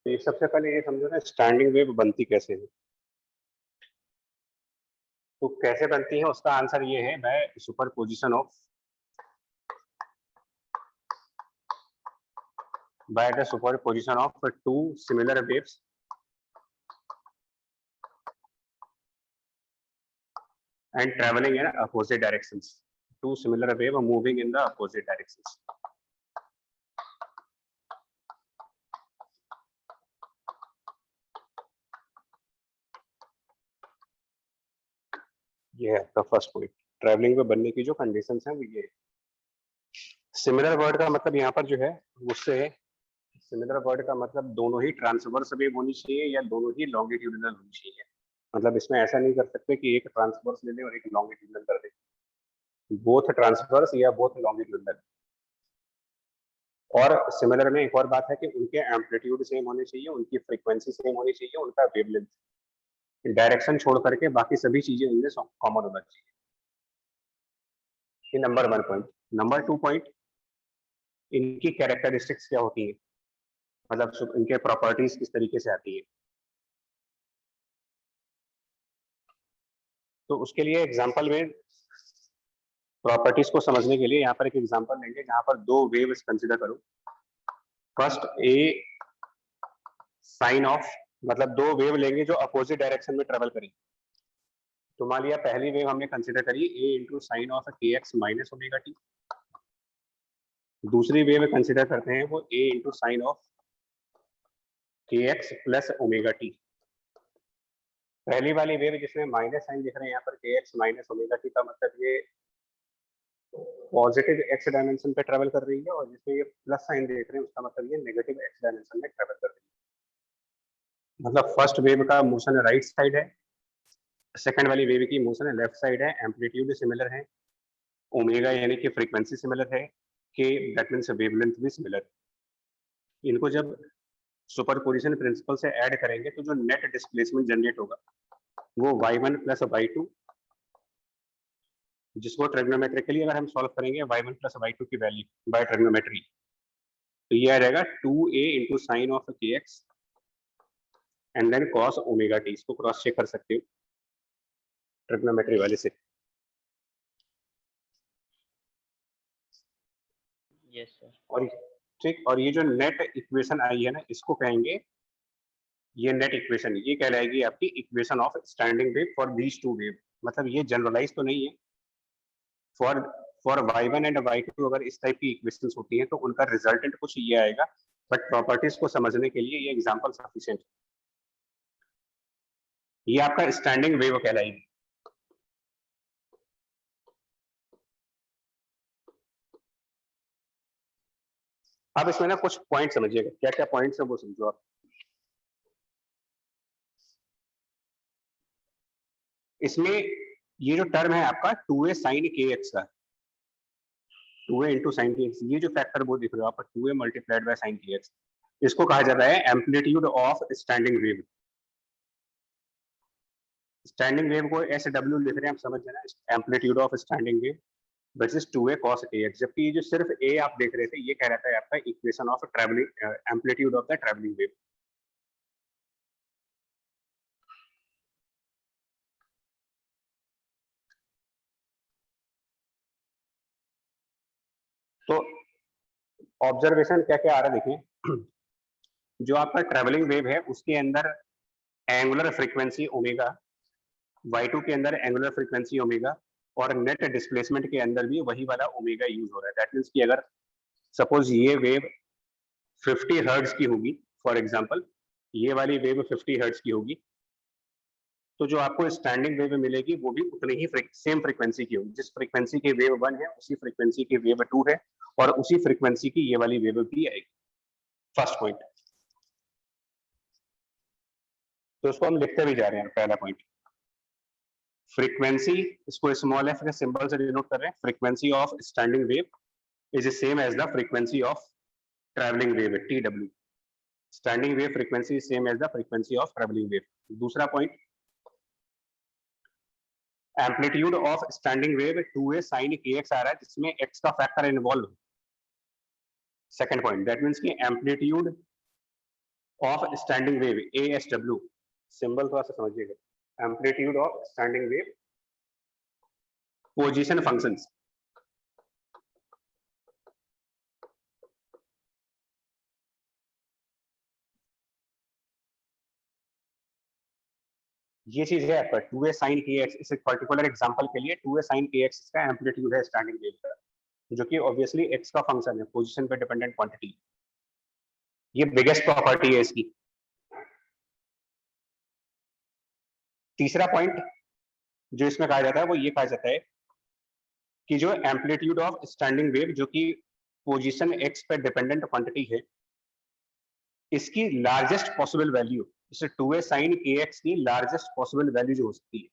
तो ये सबसे पहले ये समझो ना, स्टैंडिंग वेव बनती कैसे है। तो कैसे बनती है उसका आंसर ये है, by superposition of by the superposition of two similar waves and traveling in opposite directions. Two similar waves moving in the opposite directions. ये है आपका फर्स्ट पॉइंट। ट्रैवलिंग में बनने की जो कंडीशंस हैं वो ये है। सिमिलर वर्ड का मतलब यहाँ पर जो है उससे है, सिमिलर वर्ड का मतलब दोनों ही ट्रांसवर्स वेव होनी चाहिए या दोनों ही लॉन्गिट्यूडिनल होनी चाहिए। मतलब इसमें ऐसा नहीं कर सकते कि एक ट्रांसवर्स ले लें और एक लॉन्गिट्यूडिनल कर दें, बोथ ट्रांसवर्स या बोथ लॉन्गिट्यूडिनल। और सिमिलर में एक और बात है कि उनके एम्पलीट्यूड सेम होने चाहिए, उनकी फ्रीक्वेंसी सेम होनी चाहिए, उनका वेवलेंथ, डायरेक्शन छोड़ करके बाकी सभी चीजें इनमें कॉमन होना चाहिए। ये नंबर 1 पॉइंट। नंबर 2 पॉइंट, इनकी कैरेक्टरिस्टिक्स क्या होती है, मतलब इनके प्रॉपर्टीज किस तरीके से आती है। तो उसके लिए एग्जांपल में प्रॉपर्टीज को समझने के लिए यहाँ पर एक एग्जांपल लेंगे जहां पर दो वेव्स कंसीडर करो। फर्स्ट ए साइन ऑफ, मतलब दो वेव लेंगे जो अपोजिट डायरेक्शन में ट्रेवल करेंगे। तो मान लिया पहली वेव हमने कंसीडर करी a into sine of k x minus omega T. दूसरी वेव कंसीडर करते हैं वो a into sine of k x plus omega T. पहली वाली वेव जिसमें माइनस साइन दिख रहे हैं यहाँ पर के एक्स माइनस ओमेगा टी का मतलब ये पॉजिटिव एक्स डायमेंशन पे ट्रेवल कर रही है, और जिसमें ये प्लस साइन देख रहे हैं उसका मतलब ये नेगेटिव एक्स डायमेंशन में ट्रेवल कर रही है। मतलब फर्स्ट वेव का मोशन राइट साइड है, सेकंड वाली वेव की मोशन लेफ्ट साइड है, एम्पलीट्यूड सिमिलर है, ओमेगा यानी कि फ्रीक्वेंसी सिमिलर है, के दैट मींस वेवलेंथ भी सिमिलर। इनको जब सुपरपोजिशन प्रिंसिपल से ऐड करेंगे तो जो नेट डिस्प्लेसमेंट जनरेट होगा वो y1 प्लस y2, जिसको ट्रिग्नोमेट्रिकली अगर हम सॉल्व करेंगे y1 प्लस y2 की वैल्यू बाय ट्रिग्नोमेट्री, तो ये आ जाएगा 2a into sine of k x and then cos omega t. इसको क्रॉस चेक कर सकते हो ट्रिग्नोमेट्री वाले से। Yes sir. और ठीक, और ये जो नेट इक्वेशन आई है ना, इसको कहेंगे, ये नेट इक्वेशन ये कहलाएगी आपकी equation of standing wave for these two wave. मतलब ये जनरलाइज तो नहीं है, for for y1 and y2 अगर इस टाइप की इक्वेशंस होती हैं तो उनका रिजल्टेंट कुछ ये आएगा, बट प्रॉपर्टीज को समझने के लिए ये एग्जांपल सफिशिएंट है। ये आपका स्टैंडिंग वेव कहलाएगी। अब इसमें ना कुछ पॉइंट समझिएगा, क्या क्या पॉइंट्स है वो समझो आप। इसमें ये जो टर्म है आपका 2a साइन के एक्स का, 2a इंटू साइन के एक्स, ये जो फैक्टर वो दिख रहा है आपका 2a मल्टीप्लाइड बाय साइन के एक्स, इसको कहा जाता है amplitude of standing wave. Standing wave को एस डब्ल्यू लिख रहे हैं, आप समझ जाना, amplitude of standing wave versus 2a cos ax। जबकि ये जो सिर्फ a आप देख रहे थे ये कह रहा था आपका equation of travelling amplitude of the travelling wave. तो ऑब्जर्वेशन क्या क्या आ रहा है देखिए। जो आपका ट्रैवलिंग वेव है उसके अंदर एंगुलर फ्रीक्वेंसी ओमेगा, y2 के अंदर एंगुलर फ्रीक्वेंसी ओमेगा, और नेट डिस्प्लेसमेंट के अंदर भी वही वाला ओमेगा यूज हो रहा है। दैट मींस कि अगर सपोज ये वेव 50 हर्ट्ज की होगी, फॉर एग्जांपल ये वाली वेव 50 हर्ट्ज की होगी, तो जो आपको स्टैंडिंग वेव मिलेगी वो भी उतनी ही सेम फ्रीक्वेंसी की होगी। जिस फ्रीक्वेंसी की वेव 1 है उसी फ्रीक्वेंसी की वेव 2 है, और उसी फ्रीक्वेंसी की ये वाली वेव भी आएगी। फर्स्ट पॉइंट, तो उसको हम लिखते भी जा रहे हैं। पहला पॉइंट, फ्रीक्वेंसी, इसको स्मॉल एफ के सिंबल से डिनोट कर रहे हैं। Frequency of standing wave is same as the frequency of travelling wave, TW। Standing wave frequency same as the frequency of travelling wave. दूसरा point, amplitude of standing wave 2a sine के X आ रहा है जिसमें x का factor involve. Second point, that means कि amplitude of standing wave ASW, symbol थोड़ा सा समझिएगा, amplitude of standing wave position functions. ये चीज है आपका 2a sin kx, इस पर्टिकुलर एग्जांपल के लिए 2a sin kx इसका एम्पलीट्यूड है स्टैंडिंग वेव का, जो कि ऑब्वियसली x का फंक्शन है, पोजीशन पे डिपेंडेंट क्वांटिटी। ये बिगेस्ट प्रॉपर्टी है इसकी। तीसरा पॉइंट जो इसमें कहा जाता है वो ये कहा जाता है कि जो एम्पलीट्यूड ऑफ स्टैंडिंग वेव जो कि पोजीशन x पे डिपेंडेंट क्वांटिटी है, इसकी लार्जेस्ट पॉसिबल वैल्यू, जैसे 2a sin kx की लार्जेस्ट पॉसिबल वैल्यू जो हो सकती है,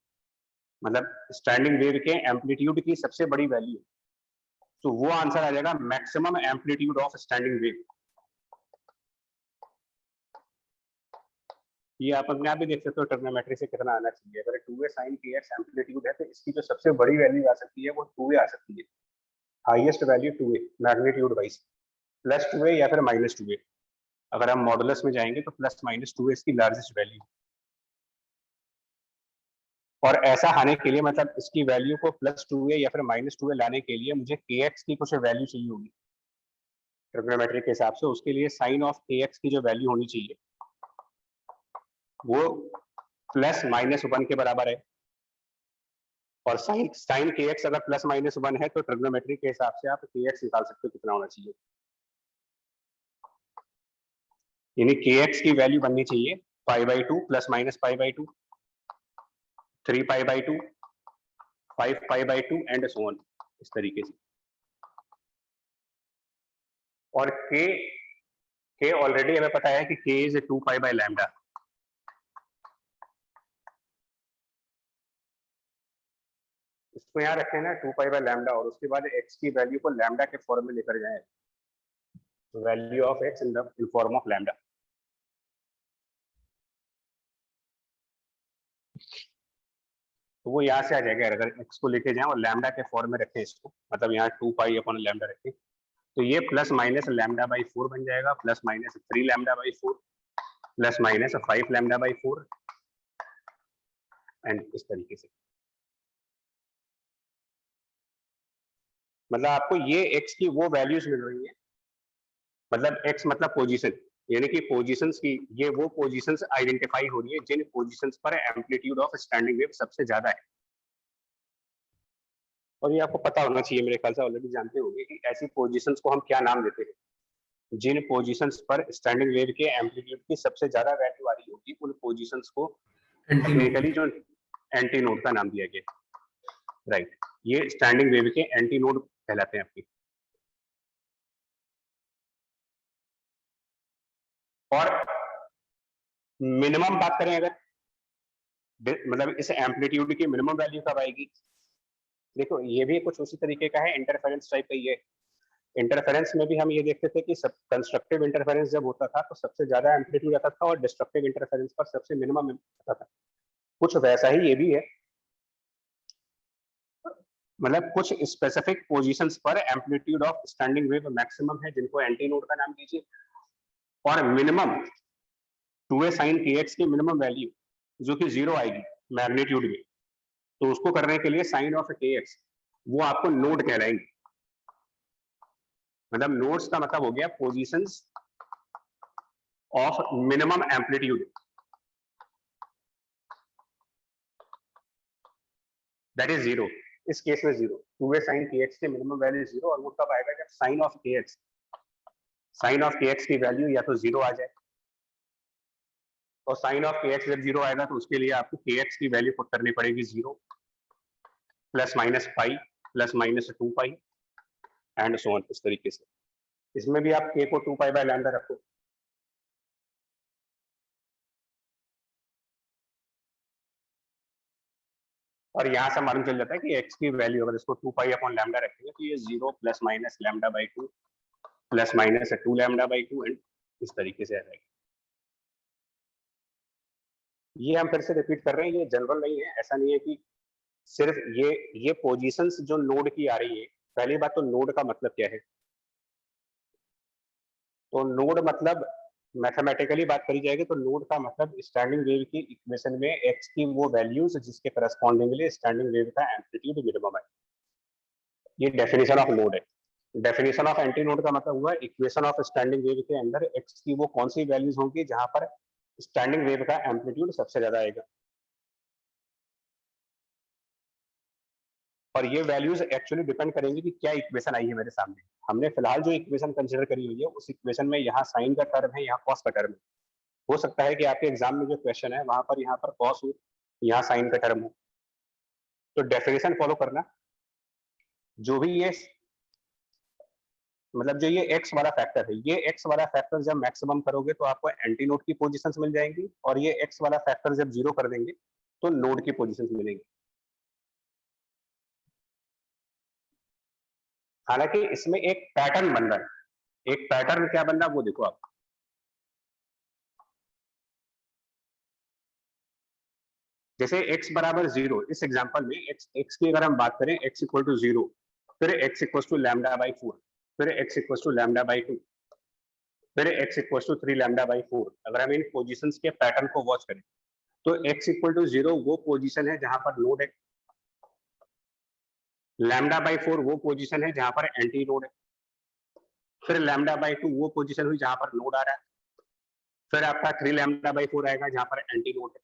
मतलब स्टैंडिंग वेव के एम्पलीट्यूड की सबसे बड़ी वैल्यू, तो वो आंसर आ जाएगा maximum amplitude of standing wave. ये आप अपने आप भी देख सकते हो ट्रिग्नोमेट्री से कितना आना चाहिए। अगर 2a sin kx एम्पलीट्यूड है तो इसकी जो सबसे बड़ी वैल्यू आ सकती है वो 2a आ सकती है, highest value 2a magnitude wise, plus 2a या फिर माइनस 2a। अगर हम मॉडुलस में जाएंगे तो प्लस माइनस 2a इसकी लार्जेस्ट वैल्यू। और ऐसा आने के लिए मतलब इसकी वैल्यू को प्लस 2a या फिर माइनस 2a लाने के लिए मुझे kx की कुछ वैल्यू चाहिए होगी ट्रिग्नोमेट्री के हिसाब से। उसके लिए साइन ऑफ kx की जो वैल्यू होनी चाहिए वो प्लस माइनस 1 के बराबर है। और साइन kx अगर प्लस माइनस 1 है तो ट्रिग्नोमेट्री के हिसाब से आप kx निकाल सकते हो कितना होना चाहिए। यानी kx की वैल्यू बननी चाहिए π/2 plus minus π/2, 3π/2, 5π/2 and so on, इस तरीके से। और k ऑलरेडी हमें पता है कि k इज 2π/λ। इसको यहाँ रखें ना 2π/λ, और उसके बाद x की वैल्यू को लैम्डा के फॉर्म में लेकर जाए, value of x in form of lambda. तो वो यहाँ से आ जाएगा, अगर x को लेके जाए और लैम्डा के फॉर्म में रखें इसको, मतलब यहाँ 2π/λ रखें, तो ये प्लस माइनस λ/4 बन जाएगा, plus minus 3λ/4, plus minus 5λ/4 and इस तरीके से। मतलब आपको ये x की वो वैल्यूज मिल रही है, मतलब x मतलब पोजीशन, यानी कि पोजीशंस की ये वो पोजीशंस आइडेंटिफाई हो रही है जिन पोजीशंस पर एम्पलीट्यूड ऑफ स्टैंडिंग वेव सबसे ज्यादा है। और ये आपको पता होना चाहिए, मेरे ख्याल से ऑलरेडी जानते होंगे कि ऐसी पोजीशंस को हम क्या नाम देते हैं। जिन पोजीशंस पर स्टैंडिंग वेव के एम्पलीट्यूड की सबसे ज्यादा वैल्यू आ रही होगी उन पोजीशंस को टेक्निकली जो एंटी नोड का नाम दिया गया। राइट, ये स्टैंडिंग वेव के एंटी नोड कहलाते हैं आपकी। और मिनिमम बात करें अगर, मतलब इस एम्पलीट्यूड की मिनिमम वैल्यू कब आएगी? देखो ये भी कुछ उसी तरीके का है, इंटरफेरेंस टाइप का ही है। इंटरफेरेंस में भी हम ये देखते थे कि सब कंस्ट्रक्टिव इंटरफेरेंस जब होता था तो सबसे ज्यादा एम्पलीट्यूड आता था और डिस्ट्रक्टिव इंटरफेरेंस पर सबसे मिनिमम आता था। कुछ वैसा ही ये भी है, मतलब कुछ स्पेसिफिक पोजीशंस पर amplitude of standing wave maximum है जिनको एंटी नोड का नाम दीजिए, और मिनिमम 2a sin kx की मिनिमम वैल्यू जो कि 0 आएगी मैग्नीट्यूड में, तो उसको करने के लिए साइन ऑफ kx वो आपको नोड कहलाएंगे। मतलब नोड्स का मतलब हो गया positions of minimum amplitude, that is 0। इस केस में 0, 2a sin kx की मिनिमम वैल्यू 0, और वो कब आएगा जब साइन ऑफ kx की वैल्यू या तो 0 आ जाए, और साइन ऑफ kx जब 0 आएगा तो उसके लिए आपको kx की वैल्यू पुट करनी पड़ेगी 0 plus minus pi plus minus 2π and so on, इस तरीके से। इसमें भी आप k को 2π/λ रखो, और यहाँ से मालूम चल जाता है कि x की वैल्यू अगर इसको 2π/λ रखेंगे तो ये 0 plus minus λ/2 plus minus 2λ/2 and इस तरीके से आ जाएगा। ये हम फिर से रिपीट कर रहे हैं, ये जनरल नहीं है, ऐसा नहीं है कि सिर्फ ये पोजीशंस जो नोड की आ रही है। पहली बात तो नोड का मतलब क्या है? तो नोड मतलब मैथमेटिकली बात करी जाएगी तो नोड का मतलब स्टैंडिंग वेव की इक्वेशन में एक्स की वो वैल्यूज जिसके करस्पॉन्डिंगली स्टैंडिंग वेव का एम्पलीट्यूड मिनिमम है। ये डेफिनेशन ऑफ नोड है। डेफिनेशन ऑफ एंटी नोड का मतलब हुआ इक्वेशन ऑफ स्टैंडिंग वेव के अंदर एक्स की वो कौन सी वैल्यूज होंगी जहां पर स्टैंडिंग वेव का एम्पलीट्यूड सबसे ज्यादा आएगा, और ये वैल्यूज एक्चुअली डिपेंड करेंगी कि क्या इक्वेशन आई है मेरे सामने। हमने फिलहाल जो इक्वेशन कंसिडर करी हुई है उस इक्वेशन में यहाँ साइन का टर्म है, यहाँ कॉस का टर्म है। हो सकता है कि आपके एग्जाम में जो क्वेश्चन है वहां पर यहाँ पर कॉस हो, यहाँ साइन का टर्म हो। तो डेफिनेशन फॉलो करना, जो भी ये मतलब जो ये एक्स वाला फैक्टर है, ये एक्स वाला फैक्टर जब मैक्सिमम करोगे तो आपको एंटी नोड की पोजीशंस मिल जाएंगी, और ये एक्स वाला फैक्टर जब जीरो कर देंगे तो नोड की पोजीशंस मिलेंगी। हालांकि इसमें एक पैटर्न बन रहा है। एक पैटर्न क्या बन रहा है वो देखो आप। जैसे x बराबर 0, इस एग्जांपल में x की अगर हम बात करें x इक्वल टू 0, फिर x equal to lambda by 4, फिर x equal to lambda by 2, फिर x equal to 3 lambda by 4। अगर हम इन पोजीशंस के पैटर्न को वॉच करें तो x इक्वल टू 0 वो पोजीशन है जहां पर नोड है, लैम्डा बाई 4 वो पोजीशन है जहां पर एंटी नोड है, फिर लैम्डा बाई 2 वो पोजीशन हुई जहां पर नोड आ रहा है, फिर आपका 3 लैम्डा बाई 4 आएगा जहां पर एंटी नोड है।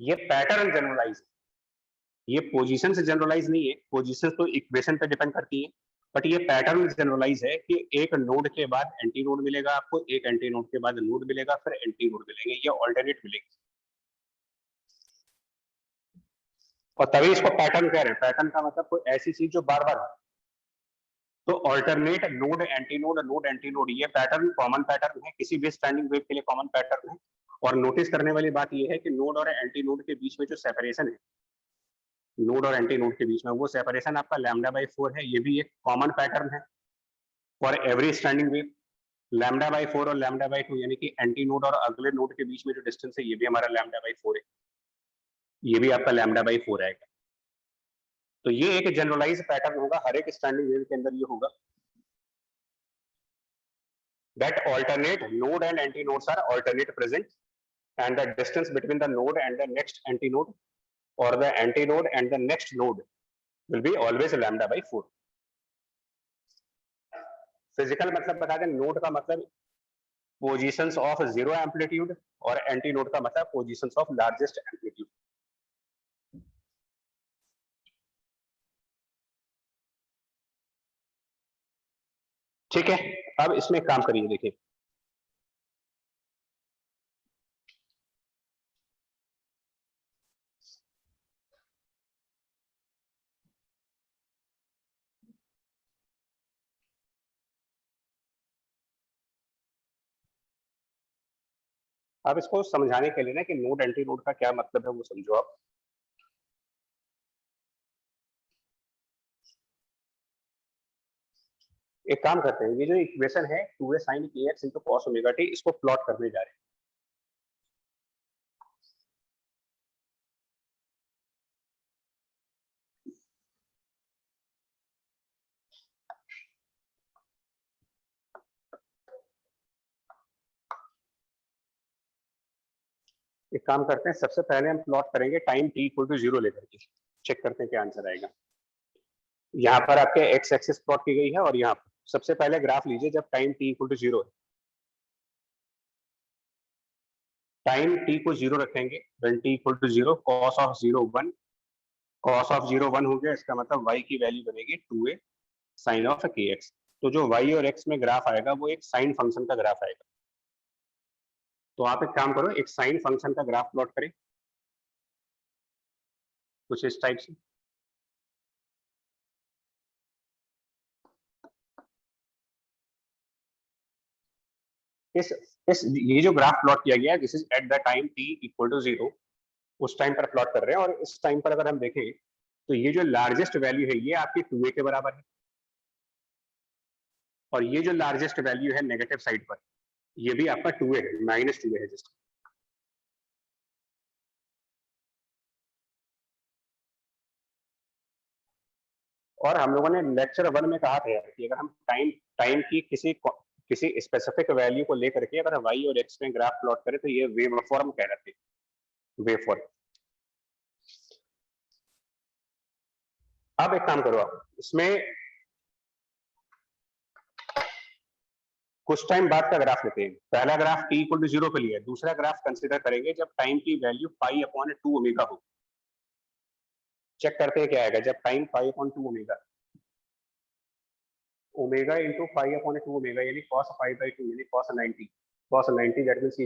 ये पैटर्न जनरलाइज, ये पोजीशन से जनरलाइज नहीं है, पोजीशन तो इक्वेशन पे डिपेंड करती है, बट ये पैटर्न जनरलाइज है कि एक नोड के बाद एंटी नोड मिलेगा आपको, एक एंटी नोड के बाद नोड मिलेगा, फिर एंटी नोड मिलेंगे, ये ऑल्टरनेट मिलेंगे, और तभी इसको पैटर्न कह रहे हैं। पैटर्न का मतलब कोई ऐसी चीज जो बार बार हो। तो ऑल्टरनेट नोड एंटी नोड, ये पैटर्न कॉमन पैटर्न है, किसी भी स्टैंडिंग वेव के लिए कॉमन पैटर्न है। और नोटिस करने वाली बात यह है कि नोड और एंटी नोड के बीच में जो सेपरेशन है, नोड और एंटी नोड के बीच में, वो सेपरेशन आपका लैम्डा बाई 4 है। ये भी एक कॉमन पैटर्न है for every standing wave. Lambda by 4 और लैम्डा बाई 2 यानी कि एंटी नोड और अगले नोड के बीच में जो डिस्टेंस है, ये भी हमारा लैम्डा बाई 4 है, ये भी आपका लैम्डा बाई 4 आएगा। तो ये एक जनरलाइज पैटर्न होगा, हर एक स्टैंडिंग वेव के अंदर ये होगा that alternate node and antinodes are alternate present, and the distance between the node and the next antinode or the antinode and the next node will be always lambda by 4। Physical मतलब बता दें, node का मतलब positions of zero amplitude, और anti node का मतलब positions of largest amplitude. ठीक है, अब इसमें काम करिए, देखिए अब इसको समझाने के लिए ना कि नोड एंटी नोड का क्या मतलब है वो समझो आप। एक काम करते हैं, ये जो इक्वेशन है 2a sin kx into cos omega t, इसको प्लॉट करने जा रहे हैं। एक काम करते हैं, सबसे पहले हम प्लॉट करेंगे टाइम t इक्वल टू 0 लेकर के, चेक करते हैं क्या आंसर आएगा। यहाँ पर आपके एक्स एक्सिस प्लॉट की गई है, और यहाँ पर सबसे पहले ग्राफ लीजिए जब टाइम t इक्वल टू 0 है। टाइम t को 0 रखेंगे, when t equal to 0, cos of 0 1, cos of 0 1 हो गया, इसका मतलब y की वैल्यू बनेगी 2a sin ऑफ kx। तो जो y और x में ग्राफ आएगा वो एक साइन फंक्शन का ग्राफ आएगा। तो आप एक काम करो, एक साइन फंक्शन का ग्राफ प्लॉट करें कुछ इस टाइप से। इस ये जो ग्राफ प्लॉट किया गया है, this is at the time t equal to 0, उस टाइम पर प्लॉट कर रहे हैं। और इस टाइम पर अगर हम देखें तो ये जो लार्जेस्ट वैल्यू है ये आपकी 2a के बराबर है, और ये जो लार्जेस्ट वैल्यू है नेगेटिव साइड पर, ये भी आपका 2a है, -2a है जस्ट। और हम लोगों ने लेक्चर 1 में कहा था कि अगर हम टाइम टाइम की किसी किसी स्पेसिफिक वैल्यू को लेकर के अगर y और x में ग्राफ प्लॉट करें तो ये वेव फॉर्म कहलाते हैं, वेव फॉर्म। अब एक काम करो, आप इसमें कुछ टाइम बाद का ग्राफ लेते हैं। पहला ग्राफ t इक्वल टू 0 पे लिया है, दूसरा ग्राफ कंसीडर करेंगे जब टाइम की वैल्यू पाई अपॉन 2 ओमेगा हो। चेक करते हैं क्या आएगा जब टाइम पाई upon 2 omega, omega into pi upon 2 omega यानी cos पाई बाई 2 यानी cos 90 दैट मींस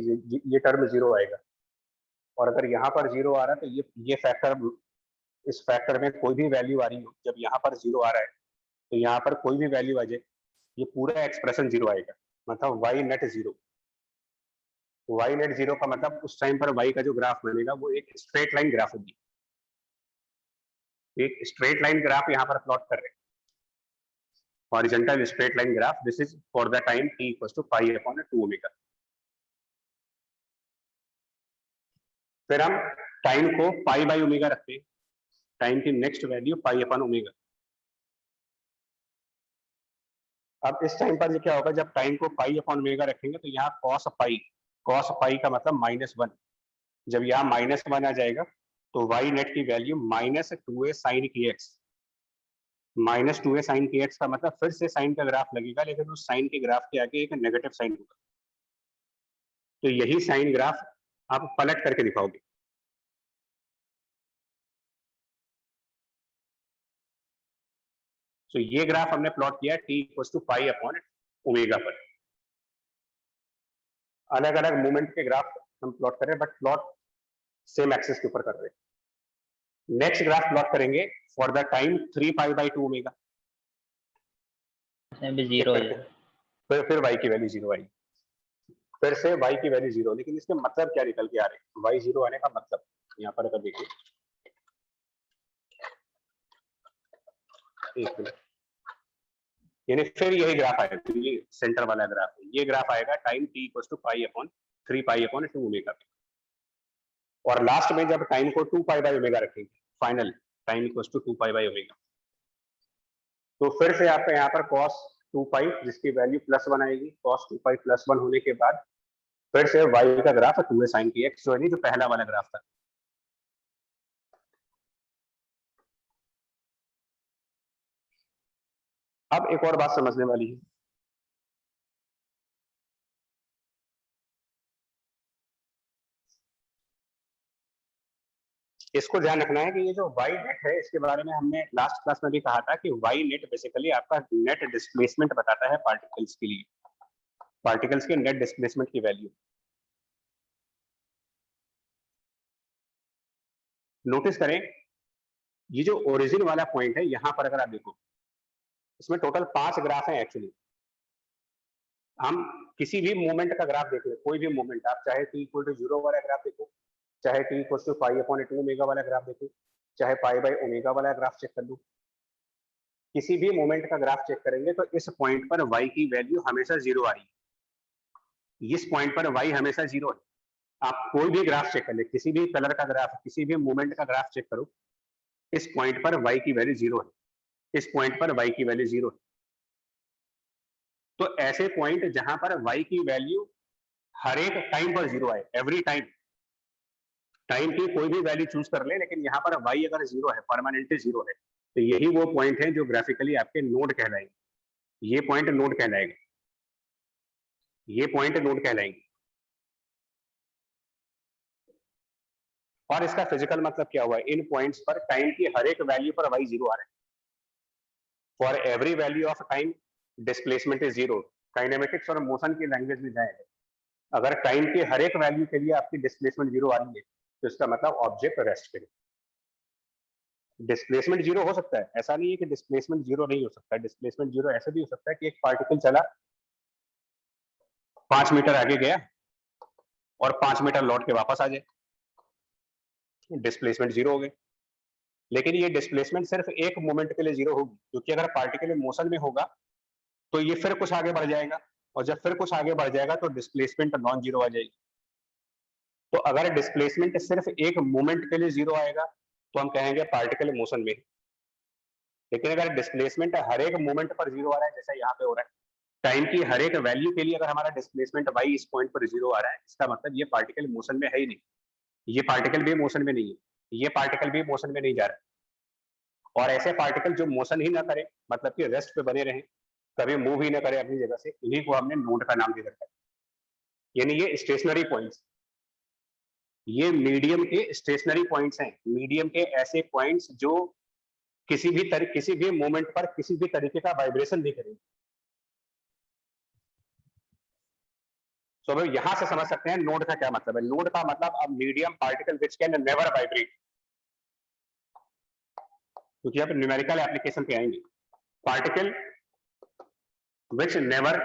ये टर्म 0 आएगा। और अगर यहाँ पर 0 आ रहा है तो ये फैक्टर, इस फैक्टर में कोई भी वैल्यू आ रही हो, जब यहाँ पर 0 आ रहा है तो यहाँ पर कोई भी वैल्यू आ जाए, ये पूरा एक्सप्रेशन 0 आएगा, मतलब y नेट 0। y नेट 0 का मतलब उस टाइम पर y का जो ग्राफ बनेगा वो एक स्ट्रेट लाइन ग्राफ होगी। एक स्ट्रेट लाइन ग्राफ यहाँ पर प्लॉट कर रहे हैं, horizontal straight line graph. This is for the time t equals to pi upon 2 omega. फिर हम टाइम को पाई बाई ओमेगा रखते हैं, टाइम की next value pi upon omega. अब इस टाइम पर क्या होगा जब टाइम को पाई अपॉन ओमेगा रखेंगे तो यहाँ cos पाई का मतलब -1। जब यहाँ -1 आ जाएगा तो y नेट की value -2a sin kx। -2a sin kx का मतलब फिर से साइन का ग्राफ लगेगा, लेकिन उस साइन के ग्राफ के आगे एक नेगेटिव साइन होगा। तो यही साइन ग्राफ आप पलट करके दिखाओगे। तो ये ग्राफ हमने प्लॉट किया t equals to pi upon omega पर। अलग अलग मूवमेंट के ग्राफ हम प्लॉट कर रहे हैं, बट प्लॉट सेम एक्सिस के ऊपर कर रहे हैं। नेक्स्ट ग्राफ प्लॉट करेंगे for the time 3 pi by 2 omega. फिर y की वैल्यू 0 आई, फिर से y की वैल्यू 0। लेकिन इसके मतलब क्या निकल के आ रहे हैं, y 0 आने का मतलब यहाँ पर अगर देखिए, एक मिनट, यानी फिर यही ग्राफ आएगा, ये सेंटर वाला ग्राफ है, ये ग्राफ आएगा time t equals to pi upon 3 pi upon 2 omega पे। और लास्ट में जब टाइम को 2 पाई बाई ओमेगा रखेंगे, final time equals to 2 pi by omega, तो फिर से आपका यहाँ पर cos 2 पाई जिसकी वैल्यू +1 आएगी। cos 2 पाई +1 होने के बाद फिर से y का ग्राफ 2a sin kx जो है जो पहला वाला ग्राफ था। अब एक और बात समझने वाली है, इसको ध्यान रखना है कि ये जो y नेट है इसके बारे में हमने लास्ट क्लास में भी कहा था कि y नेट बेसिकली आपका नेट डिस्प्लेसमेंट बताता है पार्टिकल्स के लिए, पार्टिकल्स के नेट डिस्प्लेसमेंट की वैल्यू। नोटिस करें ये जो ओरिजिन वाला पॉइंट है, यहां पर अगर आप देखो इसमें टोटल 5 ग्राफ हैं एक्चुअली। हम किसी भी मोमेंट का ग्राफ देख लें, कोई भी मोमेंट, आप चाहे t इक्वल टू 0 वाला ग्राफ देखो, चाहे t equal to pi upon 2 omega वाला ग्राफ देखो, चाहे पाई बाई ओमेगा वाला ग्राफ चेक कर लो, किसी भी मोमेंट का ग्राफ चेक करेंगे तो इस पॉइंट पर y की वैल्यू हमेशा 0 आ रही है। इस पॉइंट पर y हमेशा 0 है। आप कोई भी ग्राफ चेक कर ले, किसी भी कलर का ग्राफ, किसी भी मोमेंट का ग्राफ चेक करो, इस पॉइंट पर y की वैल्यू 0 है, इस पॉइंट पर y की वैल्यू 0 है। तो ऐसे पॉइंट जहां पर y की वैल्यू हर एक टाइम पर 0 आए, एवरी टाइम, टाइम की कोई भी वैल्यू चूज कर ले, लेकिन यहाँ पर y अगर 0 है, परमानेंटली 0 है, तो यही वो पॉइंट है जो ग्राफिकली आपके नोड कहलाएंगे। ये पॉइंट नोड कहलाएगा, ये पॉइंट नोड कहलाएंगे। और इसका फिजिकल मतलब क्या हुआ, इन पॉइंट्स पर टाइम की हर एक वैल्यू पर y 0 आ रहा है। For every value of time displacement is 0। Kinematics और मोशन की लैंग्वेज में जाएगा, अगर टाइम की हर एक वैल्यू के लिए आपकी डिस्प्लेसमेंट 0 आ रही है तो इसका मतलब ऑब्जेक्ट रेस्ट करे। डिस्प्लेसमेंट 0 हो सकता है, ऐसा नहीं है कि डिस्प्लेसमेंट 0 नहीं हो सकता। डिस्प्लेसमेंट 0 ऐसा भी हो सकता है कि एक पार्टिकल चला 5 मीटर आगे गया और 5 मीटर लौट के वापस आ जाए, डिस्प्लेसमेंट 0 हो गए। लेकिन ये डिस्प्लेसमेंट सिर्फ एक मोमेंट के लिए 0 होगी, क्योंकि अगर पार्टिकल मोशन में होगा तो ये फिर कुछ आगे बढ़ जाएगा, और जब फिर कुछ आगे बढ़ जाएगा तो डिस्प्लेसमेंट नॉन 0 आ जाएगी। तो अगर डिस्प्लेसमेंट सिर्फ एक मोमेंट के लिए 0 आएगा तो हम कहेंगे पार्टिकल मोशन में। लेकिन अगर डिस्प्लेसमेंट हर एक मोमेंट पर 0 आ रहा है, जैसा यहाँ पे हो रहा है, टाइम की हर एक वैल्यू के लिए अगर हमारा डिस्प्लेसमेंट y इस पॉइंट पर 0 आ रहा है, इसका मतलब ये पार्टिकल मोशन में है ही नहीं, ये पार्टिकल भी मोशन में नहीं है, ये पार्टिकल भी मोशन में नहीं जा रहा है। और ऐसे पार्टिकल जो मोशन ही ना करे, मतलब कि रेस्ट पे बने रहे, कभी मूव ही ना करे अपनी जगह से, इन्हीं को हमने नोड का नाम दे रखा है, यानी ये स्टेशनरी पॉइंट्स, ये मीडियम के स्टेशनरी पॉइंट्स हैं, मीडियम के ऐसे पॉइंट्स जो किसी भी मोमेंट पर किसी भी तरीके का वाइब्रेशन नहीं करेंगे। तो भाई यहां से समझ सकते हैं नोड का क्या मतलब है। नोड का मतलब अब medium particle which can never vibrate, क्योंकि अब न्यूमेरिकल एप्लीकेशन पे आएंगे। पार्टिकल विच नेवर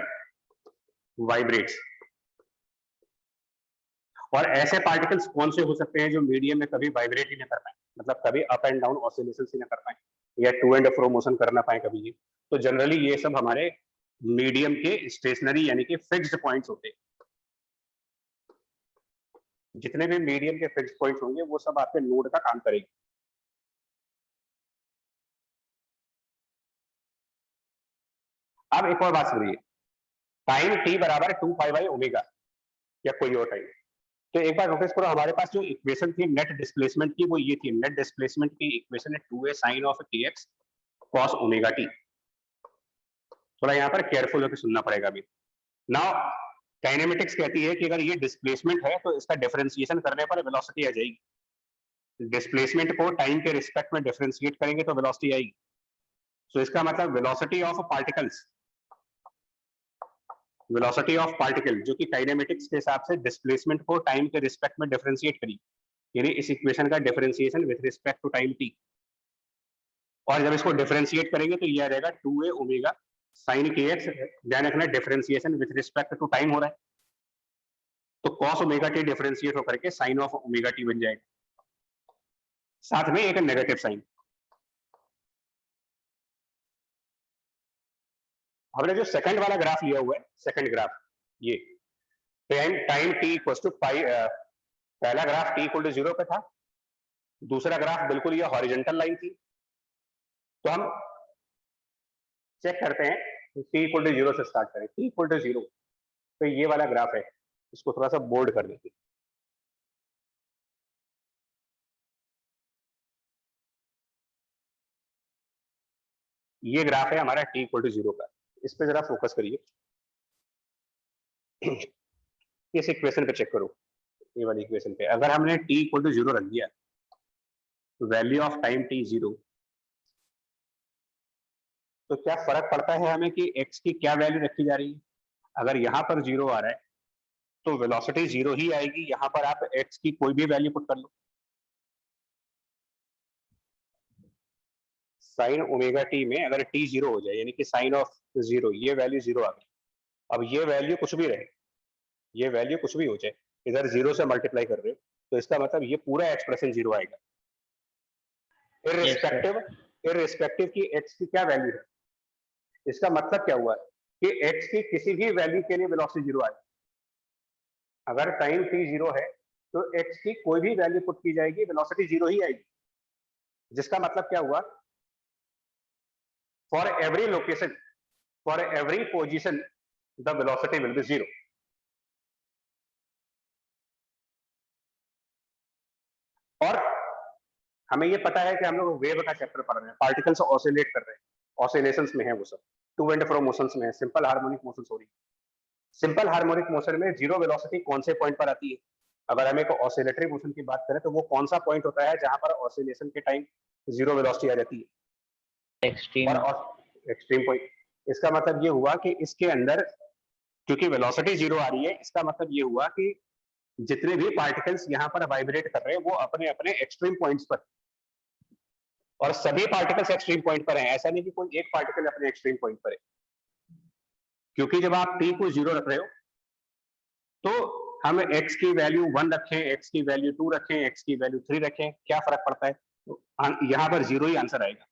वाइब्रेट्स, और ऐसे पार्टिकल्स कौन से हो सकते हैं जो मीडियम में कभी वाइब्रेट ही ना कर पाए, मतलब कभी अप एंड डाउन ऑसिलेशन ही ना कर पाए, या टू एंड फ्रो मोशन कर ना पाए कभी। ये तो जनरली ये सब हमारे मीडियम के स्टेशनरी यानी कि फिक्स्ड पॉइंट्स होते हैं। जितने भी मीडियम के फिक्स्ड पॉइंट्स होंगे वो सब आपके नोड का काम करेंगे। अब एक और बात सुनिए, टाइम टी बराबर 2π/ω या कोई और टाइम, तो एक बार नोटिस करो हमारे पास जो इक्वेशन थी नेट डिस्प्लेसमेंट की, वो ये थी, नेट डिस्प्लेसमेंट की इक्वेशन है 2a sin of kx cos ωt। थोड़ा यहाँ पर केयरफुल होकर सुनना पड़ेगा अभी। नाउ काइनेमेटिक्स कहती है कि अगर ये डिस्प्लेसमेंट है तो इसका डिफरेंशिएशन करने पर वेलोसिटी आ जाएगी। डिस्प्लेसमेंट को टाइम के रिस्पेक्ट में डिफरेंशिएट करेंगे तो वेलोसिटी आएगी। तो इसका मतलब velocity of particles, velocity of particle जो कि काइनेमेटिक्स के हिसाब से डिस्प्लेसमेंट को टाइम के रिस्पेक्ट में डिफरेंशिएट करी, यानी इस इक्वेशन का differentiation with respect to time t. और जब इसको डिफरेंशिएट करेंगे तो ये आ जाएगा 2a ओमेगा sin kx, ध्यान रखना differentiation with respect to time हो रहा है, तो cos ओमेगा टी डिफरेंशिएट होकर के sin ऑफ ओमेगा टी बन जाएगा, साथ में एक नेगेटिव साइन। हमने जो सेकंड वाला ग्राफ लिया हुआ है, सेकंड ग्राफ ये टाइम t इक्वल टू पाई, पहला ग्राफ t इक्वल टू 0 पे था, दूसरा ग्राफ बिल्कुल ये हॉरिजॉन्टल लाइन थी। तो हम चेक करते हैं, t इक्वल टू 0 से स्टार्ट करें, t इक्वल टू 0, तो ये वाला ग्राफ है, इसको थोड़ा सा बोल्ड कर देते हैं। ये ग्राफ है हमारा t इक्वल टू 0 का, इस पे जरा फोकस करिए। इस इक्वेशन पे चेक करो, ये वाली इक्वेशन पे अगर हमने t इक्वल टू 0 रख दिया, वैल्यू ऑफ टाइम t 0, तो क्या फर्क पड़ता है हमें कि x की क्या वैल्यू रखी जा रही है। अगर यहाँ पर 0 आ रहा है तो वेलोसिटी 0 ही आएगी, यहाँ पर आप x की कोई भी वैल्यू पुट कर लो। साइन ओमेगा टी में अगर t 0 हो जाए, यानी कि साइन ऑफ 0, ये वैल्यू 0 आ गई। अब ये वैल्यू कुछ भी रहे, ये वैल्यू कुछ भी हो जाए, इधर 0 से मल्टीप्लाई कर रहे हो, तो इसका मतलब ये पूरा एक्सप्रेशन 0 आएगा, इररिस्पेक्टिव की x की क्या वैल्यू है। इसका मतलब क्या हुआ कि x की किसी भी वैल्यू के लिए वेलोसिटी 0 आएगी। अगर टाइम t 0 है तो x की कोई भी वैल्यू पुट की जाएगी, वेलोसिटी 0 ही आएगी। जिसका मतलब क्या हुआ, for every location, for every position the velocity will be 0। और हमें ये पता है कि हम लोग वेव का चैप्टर पढ़ रहे हैं, पार्टिकल्स ऑसिलेट कर रहे हैं, ऑसिलेशंस में है वो सब, टू एंड फ्रो मोशंस में है, सिंपल हार्मोनिक मोशंस हो रही है। सिंपल हार्मोनिक मोशन में 0 वेलोसिटी कौन से पॉइंट पर आती है। अगर हम एक ऑसिलेटरी मोशन की बात करें तो वो कौन सा पॉइंट होता है जहां पर ऑसिलेशन के टाइम 0 वेलोसिटी आ जाती है, एक्सट्रीम और एक्सट्रीम पॉइंट। इसका मतलब ये हुआ कि इसके अंदर क्योंकि वेलोसिटी 0 आ रही है, इसका मतलब ये हुआ कि जितने भी पार्टिकल्स यहाँ पर वाइब्रेट कर रहे हैं वो अपने अपने एक्सट्रीम पॉइंट्स पर, और सभी पार्टिकल्स एक्सट्रीम पॉइंट पर हैं, ऐसा नहीं कि कोई एक पार्टिकल अपने एक्सट्रीम पॉइंट पर है। क्योंकि जब आप t को 0 रख रहे हो तो हम x की वैल्यू 1 रखें, x की वैल्यू 2 रखें, x की वैल्यू 3 रखें, क्या फर्क पड़ता है, तो यहाँ पर 0 ही आंसर आएगा।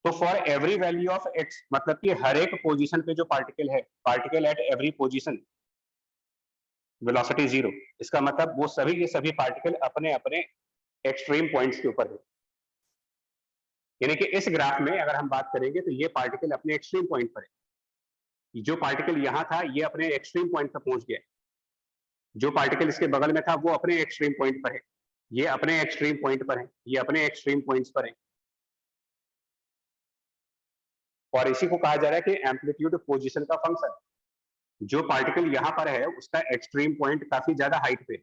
तो for every value of x, मतलब कि हर एक पोजीशन पे जो पार्टिकल है, particle at every position velocity 0, इसका मतलब वो सभी के सभी पार्टिकल अपने अपने एक्सट्रीम पॉइंट्स के ऊपर है। यानी कि इस ग्राफ में अगर हम बात करेंगे तो ये पार्टिकल अपने एक्सट्रीम पॉइंट पर है, जो पार्टिकल यहाँ था ये अपने एक्सट्रीम पॉइंट पर पहुंच गया, जो पार्टिकल इसके बगल में था वो अपने एक्सट्रीम पॉइंट पर है, ये अपने एक्सट्रीम पॉइंट पर है, ये अपने एक्सट्रीम पॉइंट्स पर है, और इसी को कहा जा रहा है कि एम्पलीट्यूड पोजीशन का फंक्शन। जो पार्टिकल यहाँ पर है उसका एक्सट्रीम पॉइंट काफी ज्यादा हाइट पे,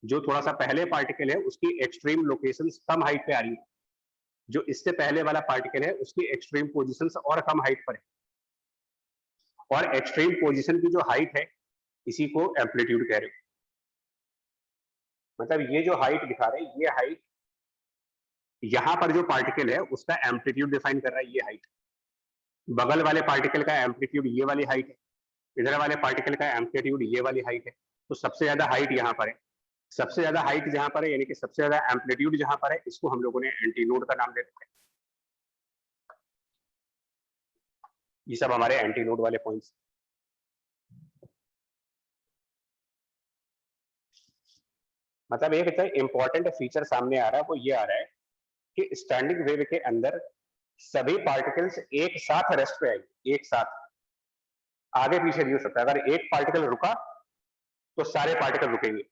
जो थोड़ा सा पहले पार्टिकल है उसकी एक्सट्रीम लोकेशन कम हाइट पे आ रही है, जो इससे पहले वाला पार्टिकल है उसकी एक्सट्रीम पोजीशंस और कम हाइट पर है, और एक्सट्रीम पोजीशन की जो हाइट है इसी को एम्पलीट्यूड कह रहे हो। मतलब ये जो हाइट दिखा रहे हैं ये हाइट यहां पर जो पार्टिकल है उसका एम्पलीट्यूड डिफाइन कर रहा है, ये हाइट। बगल वाले पार्टिकल का एम्पलीट्यूड ये वाली हाइट है, इधर वाले पार्टिकल का एम्पलीट्यूड ये वाली हाइट है, तो सबसे ज्यादा हाइट यहाँ पर है। सबसे ज्यादा हाइट जहां पर है यानी कि सबसे ज्यादा एम्पलीट्यूड जहां पर है, इसको हम लोगों ने एंटीनोड का नाम दे रखा है। ये सब हमारे एंटीनोड वाले पॉइंट्स। मतलब एक इंपॉर्टेंट फीचर सामने आ रहा है, वो ये आ रहा है कि स्टैंडिंग वेव के अंदर सभी पार्टिकल्स एक साथ रेस्ट पे आएंगे, एक साथ, आगे पीछे नहीं हो सकता। अगर एक पार्टिकल रुका तो सारे पार्टिकल रुकेंगे,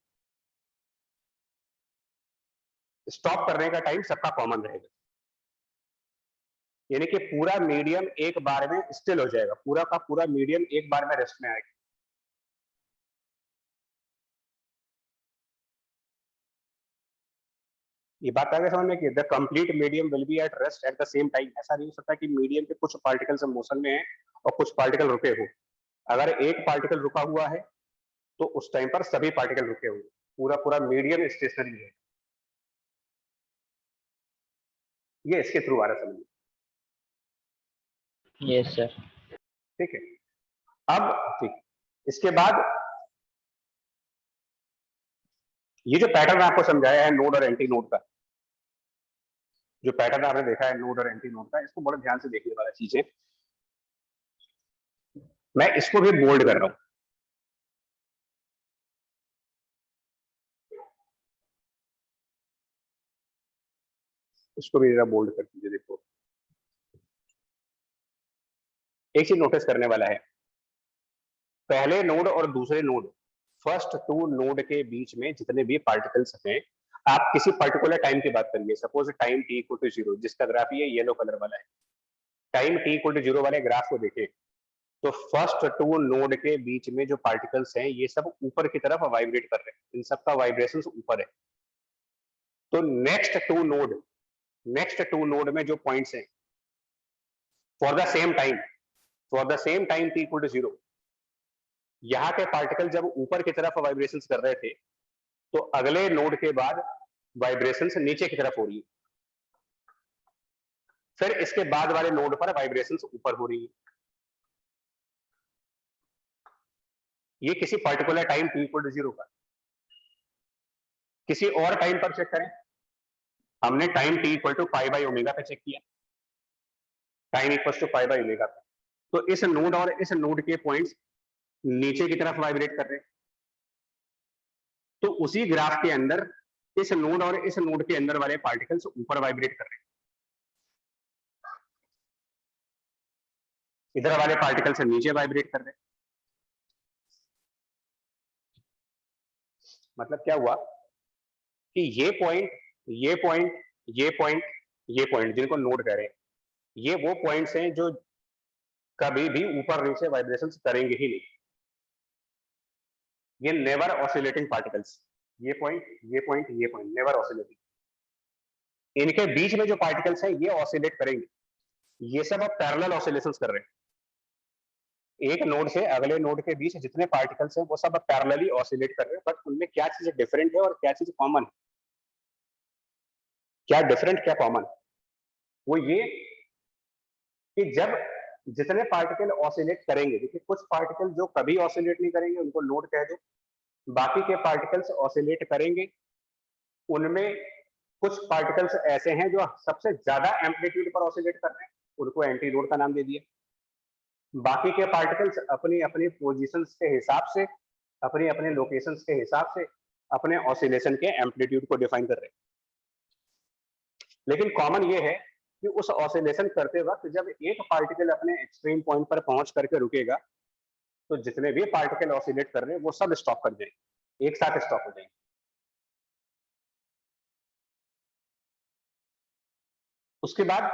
स्टॉप करने का टाइम सबका कॉमन रहेगा, यानी कि पूरा मीडियम एक बार में स्टिल हो जाएगा, पूरा का पूरा मीडियम एक बार में रेस्ट में आएगा। ये बात आगे समझ में कि the complete medium will be at rest at the same time. ऐसा नहीं हो सकता कि मीडियम के कुछ पार्टिकल्स मोशन में हैं और कुछ पार्टिकल रुके हो। अगर एक पार्टिकल रुका हुआ है तो उस टाइम पर सभी पार्टिकल रुके हुए, पूरा पूरा मीडियम स्टेशनरी है। ये इसके थ्रू आ रहा है, समझ। Yes sir. ठीक है, अब ठीक, इसके बाद ये जो पैटर्न आपको समझाया है नोड और एंटी नोड का, जो पैटर्न आपने देखा है नोड और एंटी नोड का, इसको बड़े ध्यान से देखने वाला चीज है। मैं इसको भी बोल्ड कर रहा हूं, इसको भी जरा बोल्ड कर दीजिए। देखो एक चीज नोटिस करने वाला है, पहले नोड और दूसरे नोड, फर्स्ट टू नोड के बीच में जितने भी पार्टिकल्स हैं, आप किसी पर्टिकुलर टाइम की बात करिए, suppose time t equal to 0, जिसका ग्राफ ये येलो कलर वाला है, टाइम t इक्वल टू 0 वाले ग्राफ को देखें तो फर्स्ट टू नोड के बीच में जो पार्टिकल्स हैं ये सब ऊपर की तरफ वाइब्रेट कर रहे हैं, इन सबका वाइब्रेशन ऊपर है। तो नेक्स्ट टू नोड में जो पॉइंट्स हैं, for the same time, t equal to 0, यहाँ के पार्टिकल जब ऊपर की तरफ वाइब्रेशन कर रहे थे तो अगले नोड के बाद वाइब्रेशन नीचे की तरफ हो रही है, फिर इसके बाद वाले नोड पर वाइब्रेशन ऊपर हो रही है। ये किसी particular time t equal to 0 पर। किसी और टाइम पर चेक करें, हमने time t equal to pi by omega पे चेक किया, time equal to pi by omega पे, तो इस नोड और इस नोड के पॉइंट्स नीचे की तरफ वाइब्रेट कर रहे हैं। तो उसी ग्राफ के अंदर इस नोड और इस नोड के अंदर वाले पार्टिकल्स ऊपर वाइब्रेट कर रहे हैं, इधर वाले पार्टिकल्स नीचे वाइब्रेट कर रहे हैं। मतलब क्या हुआ कि ये पॉइंट, ये पॉइंट, ये पॉइंट, ये पॉइंट जिनको नोड कह रहे हैं, ये वो पॉइंट्स हैं जो कभी भी ऊपर नीचे वाइब्रेशन करेंगे ही नहीं। ये नेवर ऑसिलेटिंग पार्टिकल्स, ये पॉइंट, ये पॉइंट, ये पॉइंट नेवर ऑसिलेटिंग। इनके बीच में जो पार्टिकल्स हैं ये ऑसिलेट करेंगे, ये सब अब पैरेलल ऑसिलेशंस कर रहे हैं। एक नोड से अगले नोड के बीच जितने पार्टिकल्स हैं वो सब पैरेलली ऑसिलेट कर रहे हैं, बट उनमें क्या चीज डिफरेंट है और क्या चीज कॉमन है, क्या डिफरेंट क्या कॉमन, वो ये कि जब जितने पार्टिकल ऑसिलेट करेंगे, देखिए कुछ पार्टिकल जो कभी ऑसिलेट नहीं करेंगे उनको नोड कह दो, बाकी के पार्टिकल्स ऑसिलेट करेंगे, उनमें कुछ पार्टिकल्स ऐसे हैं जो सबसे ज्यादा एम्पलीट्यूड पर ऑसिलेट कर रहे हैं, उनको एंटी नोड का नाम दे दिया। बाकी के पार्टिकल्स अपनी अपनी पोजीशंस के हिसाब से, अपने अपने लोकेशंस के हिसाब से अपने ऑसिलेशन के एम्पलीट्यूड को डिफाइन कर रहे हैं। लेकिन कॉमन ये है कि उस ऑसिलेशन करते वक्त जब एक पार्टिकल अपने एक्सट्रीम पॉइंट पर पहुंच करके रुकेगा, तो जितने भी पार्टिकल ऑसिलेट कर रहे हैं वो सब स्टॉप कर जाएंगे, एक साथ स्टॉप हो जाएंगे। उसके बाद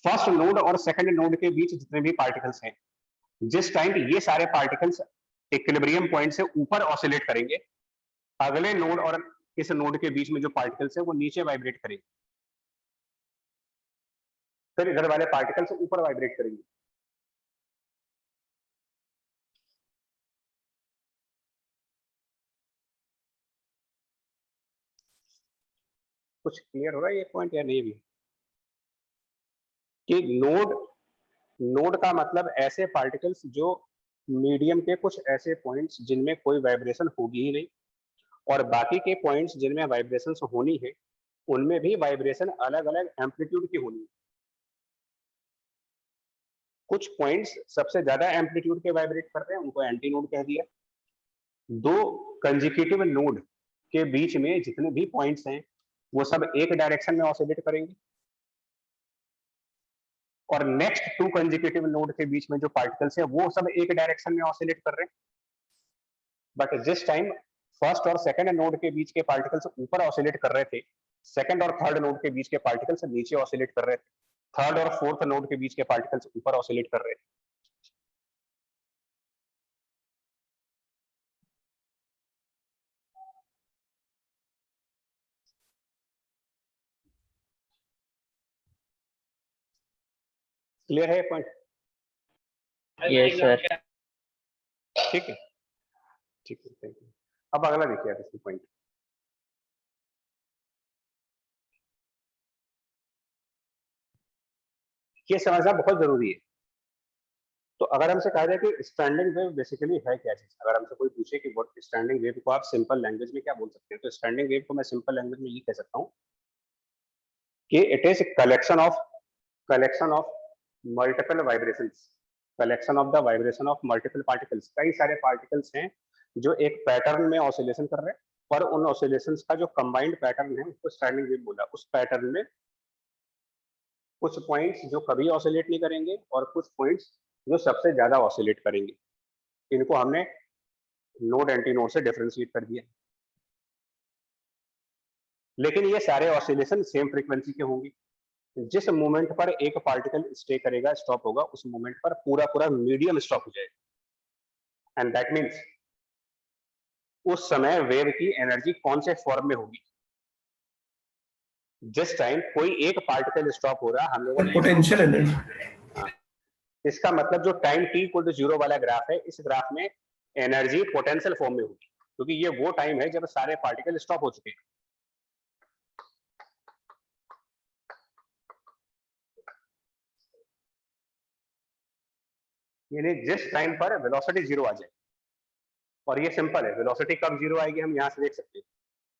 फर्स्ट नोड और सेकंड नोड के बीच जितने भी पार्टिकल्स हैं, जिस टाइम ये सारे पार्टिकल्स इक्विलिब्रियम पॉइंट से ऊपर ऑसिलेट करेंगे, अगले नोड और इस नोड के बीच में जो पार्टिकल्स है वो नीचे वाइब्रेट करेंगे, फिर इधर वाले पार्टिकल्स ऊपर वाइब्रेट करेंगे। कुछ क्लियर हो रहा है ये पॉइंट या नहीं भी? कि नोड का मतलब ऐसे पार्टिकल्स जो मीडियम के कुछ ऐसे पॉइंट्स जिनमें कोई वाइब्रेशन होगी ही नहीं, और बाकी के पॉइंट्स जिनमें वाइब्रेशन होनी है उनमें भी वाइब्रेशन अलग अलग एम्पलीट्यूड की होनी है। कुछ पॉइंट्स सबसे ज्यादा एम्पलीट्यूड के वाइब्रेट कर रहे हैं, उनको एंटी नोड कह दिया। दो कंजिक्यूटिव नोड के बीच में जितने भी पॉइंट्स हैं वो सब एक डायरेक्शन में ऑसिलेट करेंगे, और नेक्स्ट टू कंजिक्यूटिव नोड के बीच में जो पार्टिकल्स हैं वो सब एक डायरेक्शन में ऑसिलेट कर रहे हैं। बट जिस टाइम फर्स्ट और सेकंड नोड के बीच के पार्टिकल्स ऊपर ऑसिलेट कर रहे थे, सेकंड और थर्ड नोड के बीच के पार्टिकल्स नीचे ऑसिलेट कर रहे थे, थर्ड और फोर्थ नोड के बीच के पार्टिकल्स ऊपर ऑसिलेट कर रहे थे। क्लियर है पॉइंट? Yes sir. ठीक है, ठीक है, थैंक यू। अब अगला देखिए आप इसकी पॉइंट। ये समझना बहुत जरूरी है। तो अगर हमसे कहा जाए कि स्टैंडिंग वेव बेसिकली है क्या चीज, अगर हमसे कोई पूछे कि व्हाट स्टैंडिंग वेव को आप सिंपल लैंग्वेज में क्या बोल सकते हैं, तो स्टैंडिंग वेव को मैं सिंपल लैंग्वेज में ये कह सकता हूँ कि it is collection of multiple vibrations, collection of the vibration of multiple particles. कई सारे पार्टिकल्स हैं जो एक पैटर्न में ऑसिलेशन कर रहे हैं, और उन ऑसिलेशंस का जो कंबाइंड पैटर्न है उसको स्टैंडिंग वेव बोला। उस पैटर्न में कुछ पॉइंट्स जो कभी ऑसिलेट नहीं करेंगे और कुछ पॉइंट्स जो सबसे ज्यादा ऑसिलेट करेंगे, इनको हमने नोड एंटी नोड से डिफरेंशिएट कर दिया। लेकिन ये सारे ऑसिलेशन सेम फ्रीक्वेंसी के होंगे। जिस मोमेंट पर एक पार्टिकल स्टे करेगा, स्टॉप होगा, उस मोमेंट पर पूरा पूरा मीडियम स्टॉप हो जाएगा। एंड दैट मीन्स उस समय वेव की एनर्जी कौन से फॉर्म में होगी? जिस टाइम कोई एक पार्टिकल स्टॉप हो रहा, हम लोगों ने पोटेंशियल एनर्जी, इसका मतलब जो टाइम t = 0 वाला ग्राफ है, इस ग्राफ में एनर्जी पोटेंशियल फॉर्म में होगी, क्योंकि ये वो टाइम है जब सारे पार्टिकल स्टॉप हो चुके हैं। यानी जिस टाइम पर वेलोसिटी 0 आ जाए, और ये सिंपल है, वेलोसिटी कब 0 आएगी हम यहाँ से देख सकते हैं,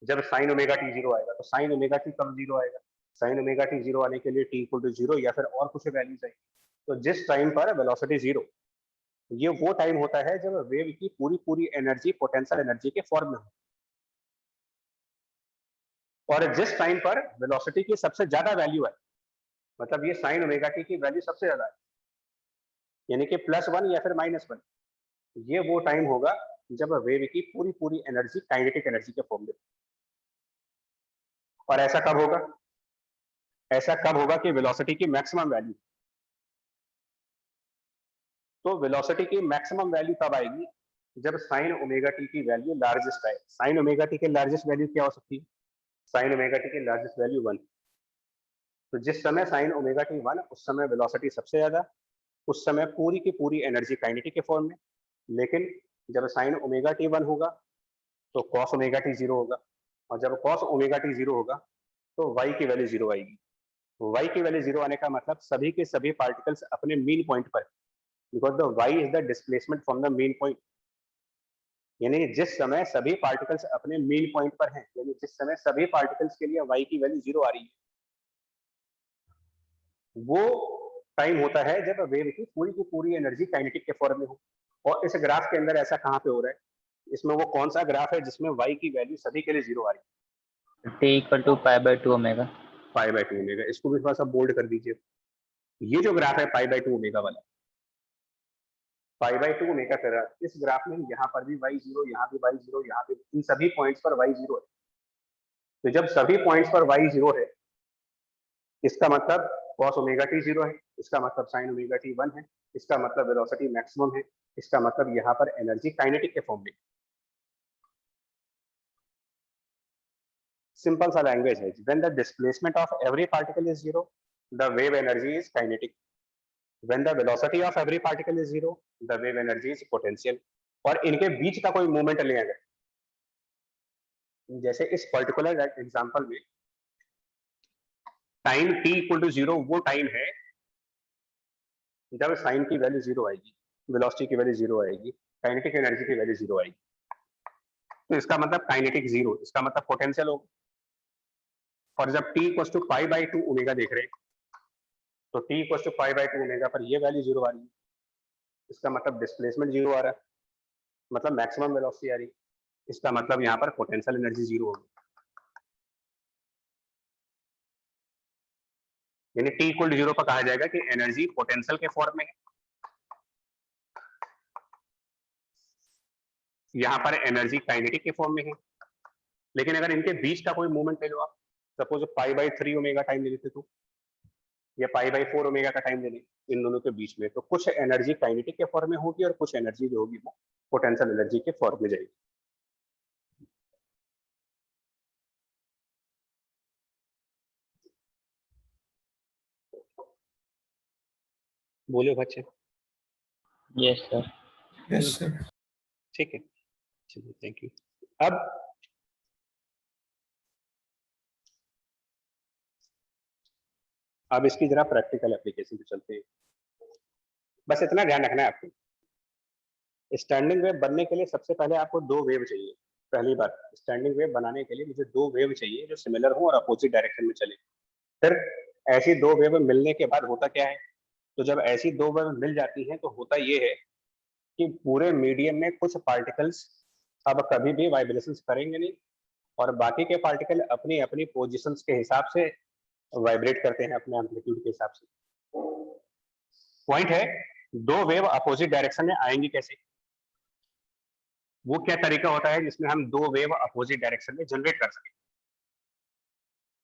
जब sin ओमेगा t 0 आएगा। तो sin ओमेगा t कब 0 आएगा? sin ओमेगा t 0 आने के लिए t = 0 या फिर और कुछ वैल्यूज आएगी। तो जिस टाइम पर वेलोसिटी 0, ये वो टाइम होता है जब वेव की पूरी पूरी एनर्जी पोटेंशियल एनर्जी के फॉर्म में हो, और जिस टाइम पर वेलोसिटी की सबसे ज्यादा वैल्यू है, मतलब ये sin ओमेगा t की वैल्यू सबसे ज्यादा है, यानी कि +1 या फिर -1, ये वो टाइम होगा जब वेव की पूरी पूरी एनर्जी काइनेटिक एनर्जी के फॉर्म में। और ऐसा कब होगा? ऐसा कब होगा कि वेलोसिटी की मैक्सिमम वैल्यू, तो वेलोसिटी की मैक्सिमम वैल्यू तब आएगी जब sin ओमेगा t की वैल्यू लार्जेस्ट आए। sin ओमेगा t के लार्जेस्ट वैल्यू क्या हो सकती है? sin ओमेगा t की लार्जेस्ट वैल्यू 1। तो जिस समय sin ओमेगा t 1, उस समय वेलोसिटी सबसे ज्यादा, उस समय पूरी की पूरी एनर्जी काइनेटिक के फॉर्म में। लेकिन जब sin ओमेगा t 1 होगा तो cos ओमेगा t 0 होगा, और जब cos ओमेगा t 0 होगा तो y की वैल्यू 0 आएगी। y की वैल्यू 0 आने का मतलब सभी के सभी पार्टिकल्स अपने मीन पॉइंट पर, because the y is the displacement from the mean point. यानी जिस समय सभी पार्टिकल्स अपने मीन पॉइंट पर हैं, यानी जिस समय सभी पार्टिकल्स के लिए y की वैल्यू 0 आ रही है, वो टाइम होता है जब वेव की पूरी एनर्जी काइनेटिक के फॉर्म में हो। और इस ग्राफ के अंदर ऐसा कहाँ पे हो रहा है? इसमें वो कौन सा ग्राफ है जिसमें y की वैल्यू सभी के लिए 0 आ रही है? t = π/2 omega. Pi by 2 omega, इसको भी थोड़ा सा बोल्ड कर दीजिए। ये जो ग्राफ है पाई बाय 2 ओमेगा वाला, पाई बाय 2 ओमेगा का ग्राफ, इस ग्राफ में यहाँ पर भी y0, यहाँ भी y0, यहाँ भी, इन सभी पॉइंट्स पर y0 है। तो जब सभी पॉइंट्स पर y0 है, इसका मतलब cos ओमेगा t 0 है, इसका मतलब sin ओमेगा t 1 है, इसका मतलब वेलोसिटी मैक्सिमम है, इसका मतलब यहाँ पर एनर्जी काइनेटिक के फॉर्म में। सिंपल सा लैंग्वेज है, when the displacement of every particle is 0, the wave energy is kinetic. When the velocity of every particle is 0, the wave energy is potential. और इनके बीच का कोई मूवमेंट ले अगर, जैसे इस पर्टिकुलर एग्जांपल में टाइम t इक्वल टू 0 वो टाइम है जब साइन की वैल्यू 0 आएगी, वेलोसिटी की वैल्यू 0 आएगी, काइनेटिक एनर्जी की वैल्यू 0 आएगी। तो इसका मतलब काइनेटिक 0, इसका मतलब पोटेंशियल होगा। और जब t equal to pi by 2 omega देख रहे हैं, तो t equal to pi by 2 omega पर ये वैल्यू 0 आ रही है, इसका मतलब डिस्प्लेसमेंट 0 आ रहा है, मतलब मैक्सिमम वेलोसिटी आ रही है, इसका मतलब यहाँ पर पोटेंशियल एनर्जी 0 होगी। यानी t इक्वल टू 0 पर कहा जाएगा कि एनर्जी पोटेंशियल के फॉर्म में है, यहाँ पर एनर्जी काइनेटिक के फॉर्म में है। लेकिन अगर इनके बीच का कोई मूवमेंट ले लो आप, suppose pi by 3 omega time ले लेते तो, या पाई बाय 4 ओमेगा का टाइम ले लें इन दोनों के बीच में, तो कुछ एनर्जी काइनेटिक के फॉर्म में होगी और कुछ एनर्जी जो होगी वो पोटेंशियल एनर्जी के फॉर्म में जाएगी। बोलो बच्चे। Yes sir. Yes sir. ठीक है, चलिए थैंक यू। अब इसकी जरा प्रैक्टिकल एप्लीकेशन पे चलते हैं। बस इतना ध्यान रखना है आपको, स्टैंडिंग वेव बनने के लिए सबसे पहले आपको दो वेव चाहिए। पहली बात, स्टैंडिंग वेव बनाने के लिए मुझे दो वेव चाहिए जो सिमिलर हो और अपोजिट डायरेक्शन में चले। फिर ऐसी दो वेव मिलने के बाद होता क्या है, तो जब ऐसी दो वेव मिल जाती हैं तो होता ये है कि पूरे मीडियम में कुछ पार्टिकल्स अब कभी भी वाइब्रेशंस करेंगे नहीं, और बाकी के पार्टिकल अपनी अपनी पोजीशंस के हिसाब से वाइब्रेट करते हैं अपने एम्पलीट्यूड के हिसाब से। पॉइंट है, दो वेव अपोजिट डायरेक्शन में आएंगी कैसे? वो क्या तरीका होता है जिसमें हम दो वेव अपोजिट डायरेक्शन में जनरेट कर सकें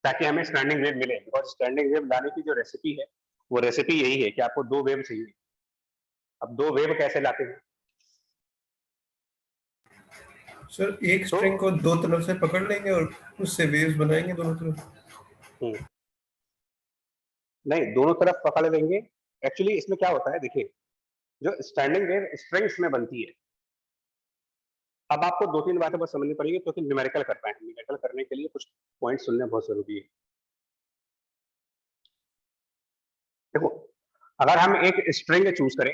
ताकि हमें स्टैंडिंग वेव मिले। बिकॉज स्टैंडिंग वेव लाने की जो रेसिपी है वो रेसिपी यही है कि आपको दो वेव चाहिए। अब दो वेव कैसे लाते हैं सर? एक स्ट्रिंग को दो तरफ से पकड़ लेंगे और उससे वेव्स बनाएंगे दोनों तरफ। नहीं, दोनों तरफ पकड़ लेंगे। एक्चुअली इसमें क्या होता है, देखिए, जो स्टैंडिंग वेव स्ट्रिंग्स में बनती है, अब आपको दो तीन बातें बस समझनी पड़ेगी क्योंकि न्यूमेरिकल कर पाए। न्यूमेरिकल करने के लिए कुछ पॉइंट सुनने बहुत जरूरी है। देखो, अगर हम एक स्ट्रिंग चूज करें,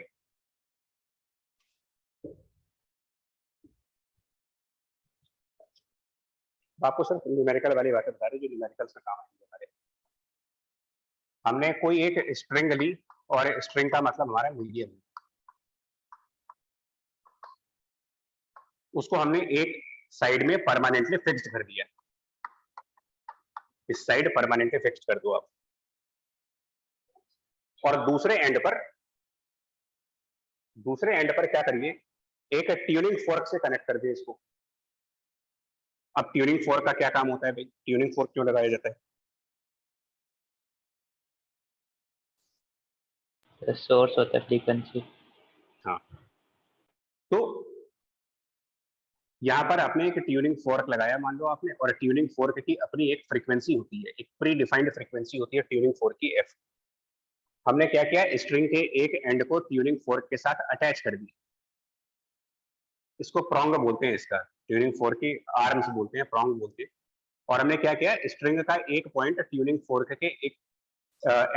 आपको सिर्फ न्यूमेरिकल वाली बातें बता रहे जो न्यूमेरिकल्स में काम आएंगे हमारे। हमने कोई एक स्ट्रिंग ली और स्ट्रिंग का मतलब हमारा मीडियम, उसको हमने एक साइड में परमानेंटली फिक्स्ड कर दिया। इस साइड परमानेंटली फिक्स्ड कर दो आप, और दूसरे एंड पर क्या करिए, एक ट्यूनिंग फोर्क से कनेक्ट कर दिए इसको। अब ट्यूनिंग फोर्क का क्या काम होता है भाई? ट्यूनिंग फोर्क क्यों लगाया जाता है? सोर्स होता है फ्रीक्वेंसी। हाँ, तो यहाँ पर आपने एक ट्यूनिंग फोर्क लगाया मान लो आपने, और ट्यूनिंग फोर्क की अपनी एक फ्रीक्वेंसी होती है, एक प्री डिफाइंड फ्रीक्वेंसी होती है ट्यूनिंग फोर्क की एफ। हमने क्या किया, स्ट्रिंग के एक एंड को ट्यूनिंग फोर्क के साथ अटैच कर दिया। इसको प्रॉन्ग बोलते हैं, इसका ट्यूनिंग फोर्क की आर्म्स बोलते हैं, प्रॉन्ग बोलते हैं। और हमने क्या किया, स्ट्रिंग का एक पॉइंट ट्यूनिंग फोर्क के एक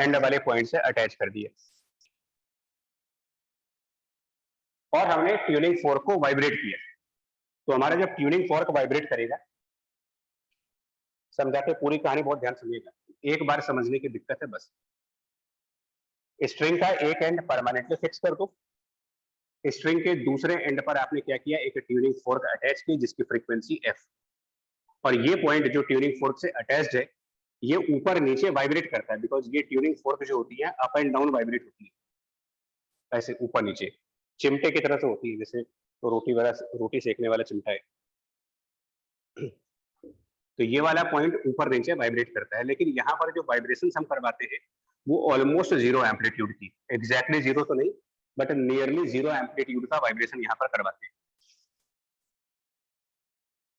एंड वाले पॉइंट से अटैच कर दिया, और हमने ट्यूनिंग फोर्क को वाइब्रेट किया। तो हमारा जब ट्यूनिंग फोर्क वाइब्रेट करेगा, समझाते पूरी कहानी बहुत ध्यान सुनिएगा, एक बार समझने की दिक्कत है बस। स्ट्रिंग का एक एंड परमानेंटली फिक्स कर दो, स्ट्रिंग के दूसरे एंड पर आपने क्या किया, एक ट्यूनिंग फोर्क अटैच की जिसकी फ्रीक्वेंसी एफ, और ये पॉइंट जो ट्यूनिंग फोर्क से अटैच्ड है ये ऊपर नीचे वाइब्रेट करता है, बिकॉज ये ट्यूनिंग फोर्क जो होती है अप एंड डाउन वाइब्रेट होती है, ऐसे ऊपर नीचे चिमटे की तरह से होती है, जैसे तो रोटी सेकने वाला चिमटा है। तो ये वाला पॉइंट ऊपर नीचे वाइब्रेट करता है, लेकिन यहाँ पर जो वाइब्रेशन हम करवाते हैं वो ऑलमोस्ट जीरो एम्पलीट्यूड की, एग्जैक्टली जीरो तो नहीं बट नियरली जीरो एम्पलीट्यूड का वाइब्रेशन यहाँ पर करवाते हैं।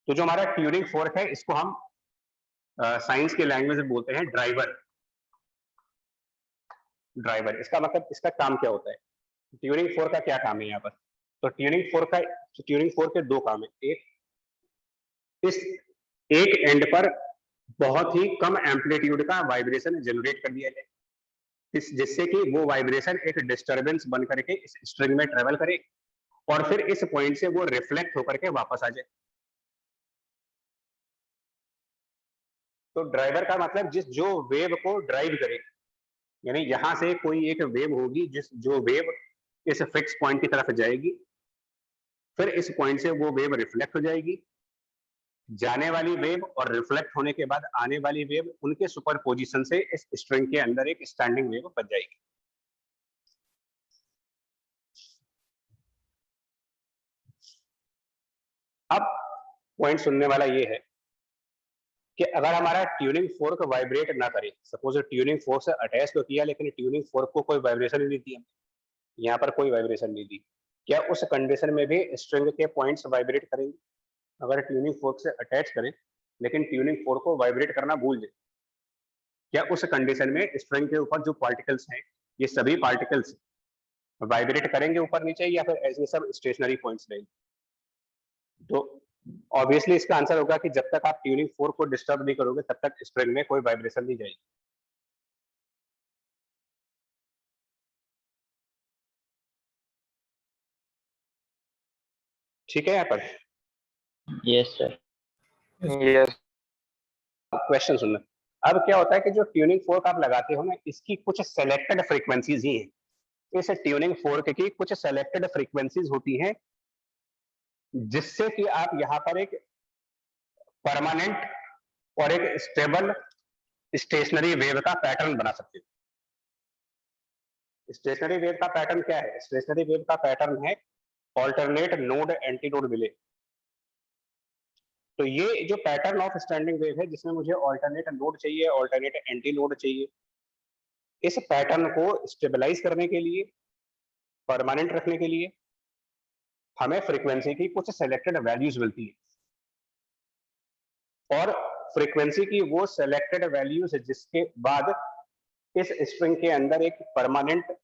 तो जो हमारा ट्यूनिंग फोर्क है इसको हम साइंस के लैंग्वेज में बोलते हैं ड्राइवर। ड्राइवर इसका मतलब, इसका काम क्या होता है, ट्यूनिंग फोर्क का क्या काम है यहाँ पर? तो ट्यूनिंग फोर्क के दो काम है। इस एक एंड पर बहुत ही कम एम्पलीट्यूड का वाइब्रेशन जनरेट कर दिया जाए, जिससे कि वो वाइब्रेशन एक डिस्टरबेंस बन करके इस स्ट्रिंग में ट्रेवल करे और फिर इस पॉइंट से वो रिफ्लेक्ट होकर के वापस आ जाए। तो ड्राइवर का मतलब जो वेव को ड्राइव करे, यानी यहां से कोई एक वेव होगी जो वेव इस फिक्स पॉइंट की तरफ जाएगी, फिर इस पॉइंट से वो वेव रिफ्लेक्ट हो जाएगी, जाने वाली वेव और रिफ्लेक्ट होने के बाद आने वाली वेव उनके सुपरपोजिशन से इस स्ट्रिंग के अंदर एक स्टैंडिंग वेव बन जाएगी। अब पॉइंट सुनने वाला ये है कि अगर हमारा ट्यूनिंग फोर्क वाइब्रेट ना करे, सपोज ट्यूनिंग फोर्क से अटैच तो किया लेकिन ट्यूनिंग फोर्क को कोई वाइब्रेशन ही नहीं दी, यहाँ पर कोई वाइब्रेशन नहीं दी, क्या उस कंडीशन में भी स्ट्रिंग के पॉइंट्स वाइब्रेट करेंगे? अगर ट्यूनिंग फोर्क से अटैच करें लेकिन ट्यूनिंग फोर्क को वाइब्रेट करना भूल जाए, क्या उस कंडीशन में स्ट्रिंग के ऊपर जो पार्टिकल्स हैं ये सभी पार्टिकल्स वाइब्रेट करेंगे ऊपर नीचे, या फिर ऐसे सब स्टेशनरी पॉइंट्स रहेंगे? तो ऑब्वियसली इसका आंसर होगा कि जब तक आप ट्यूनिंग फोर्क को डिस्टर्ब नहीं करोगे तब तक स्ट्रिंग में कोई वाइब्रेशन नहीं जाएगी। ठीक है यहाँ पर? Yes sir. यस क्वेश्चन सुनना। अब क्या होता है कि जो ट्यूनिंग फोर्क आप लगाते हो ना, इसकी कुछ सेलेक्टेड फ्रीक्वेंसीज ही है। इस ट्यूनिंग फोर्क की कुछ सेलेक्टेड फ्रीक्वेंसीज होती हैं जिससे कि आप यहाँ पर एक परमानेंट और एक स्टेबल स्टेशनरी वेव का पैटर्न बना सकते हो। स्टेशनरी वेव का पैटर्न क्या है? स्टेशनरी वेव का पैटर्न है ऑल्टरनेट नोड एंटी नोड मिले। तो ये जो पैटर्न ऑफ स्टैंडिंग वेव है जिसमें मुझे ऑल्टरनेट नोड चाहिए, ऑल्टरनेट एंटी नोड चाहिए, इस पैटर्न को स्टेबलाइज करने के लिए, परमानेंट रखने के लिए हमें फ्रीक्वेंसी की कुछ सेलेक्टेड वैल्यूज मिलती है, और फ्रीक्वेंसी की वो सेलेक्टेड वैल्यूज जिसके बाद इस स्ट्रिंग के अंदर एक permanent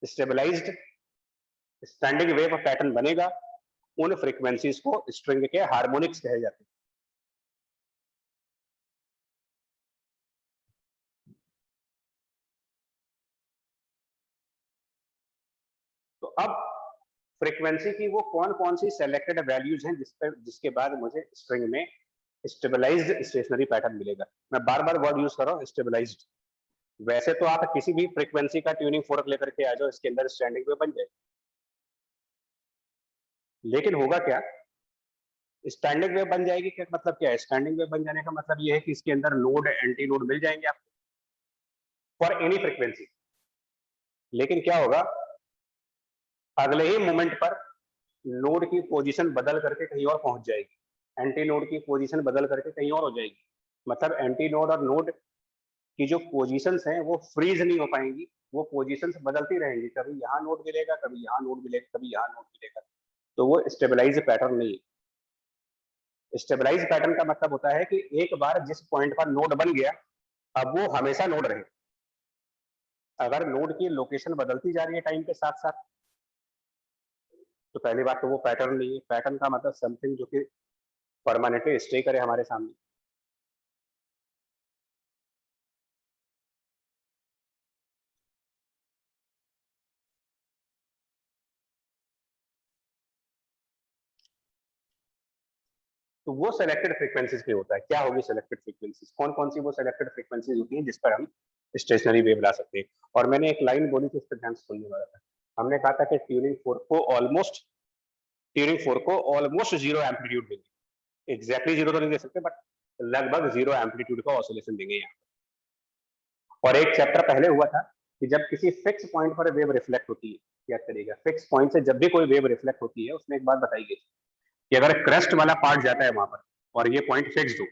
stabilized standing wave pattern बनेगा, उन फ्रीक्वेंसीज को स्ट्रिंग के हार्मोनिक्स कहे जाते हैं। तो अब फ्रीक्वेंसी की वो कौन कौन सी सेलेक्टेड वैल्यूज हैं जिसके बाद मुझे स्ट्रिंग में स्टेबलाइज्ड स्टेशनरी पैटर्न मिलेगा। मैं बार बार वर्ड यूज कर रहा हूँ स्टेबलाइज्ड। वैसे तो आप किसी भी फ्रीक्वेंसी का ट्यूनिंग फोर्क लेकर के आ जाओ, इसके अंदर स्टैंडिंग वेव बन जाए, लेकिन होगा क्या? स्टैंडिंग वेव बन जाएगी, क्या मतलब क्या है? स्टैंडिंग वेव बन जाने का मतलब ये है कि इसके अंदर नोड एंटी नोड मिल जाएंगे आपको फॉर एनी फ्रीक्वेंसी। लेकिन क्या होगा, अगले ही मोमेंट पर नोड की पोजीशन बदल करके कहीं और पहुंच जाएगी, एंटी नोड की पोजीशन बदल करके कहीं और हो जाएगी। मतलब एंटी नोड और नोड की जो पोजीशंस हैं वो फ्रीज नहीं हो पाएंगी, वो पोजीशंस बदलती रहेंगी, कभी यहाँ नोड मिलेगा, कभी यहाँ नोड मिलेगा, कभी यहाँ नोड मिलेगा। तो वो स्टेबलाइज पैटर्न नहीं है। स्टेबलाइज पैटर्न का मतलब होता है कि एक बार जिस पॉइंट पर नोड बन गया अब वो हमेशा नोड रहे। अगर नोड की लोकेशन बदलती जा रही है टाइम के साथ साथ, तो पहली बात तो वो पैटर्न नहीं है। पैटर्न का मतलब समथिंग जो कि परमानेंटली स्टे करे हमारे सामने। तो वो सेलेक्टेड फ्रीक्वेंसीज पे होता है। क्या होगी सेलेक्टेड फ्रीक्वेंसीज? कौन कौन सी वो सेलेक्टेड फ्रीक्वेंसीज होती हैं जिस पर हम स्टेशनरी वेव ला सकते हैं? और मैंने एक लाइन बोली थी, इस पर ध्यान से सुनने वाला था। हमने कहा था कि ट्यूनिंग फोर्क को ऑलमोस्ट जीरो एम्पलीट्यूड देंगे। एग्जैक्टली जीरो तो नहीं दे सकते, बट लगभग 0 एम्पलीट्यूड का ऑसिलेशन देंगे यहाँ। और एक चैप्टर पहले हुआ था कि जब किसी फिक्स पॉइंट पर वेव रिफ्लेक्ट होती है, क्या करेगा, फिक्स पॉइंट से जब भी कोई वेव रिफ्लेक्ट होती है, उसमें एक बात बताई गई कि अगर क्रस्ट वाला पार्ट जाता है वहां पर और ये पॉइंट फिक्स्ड हो,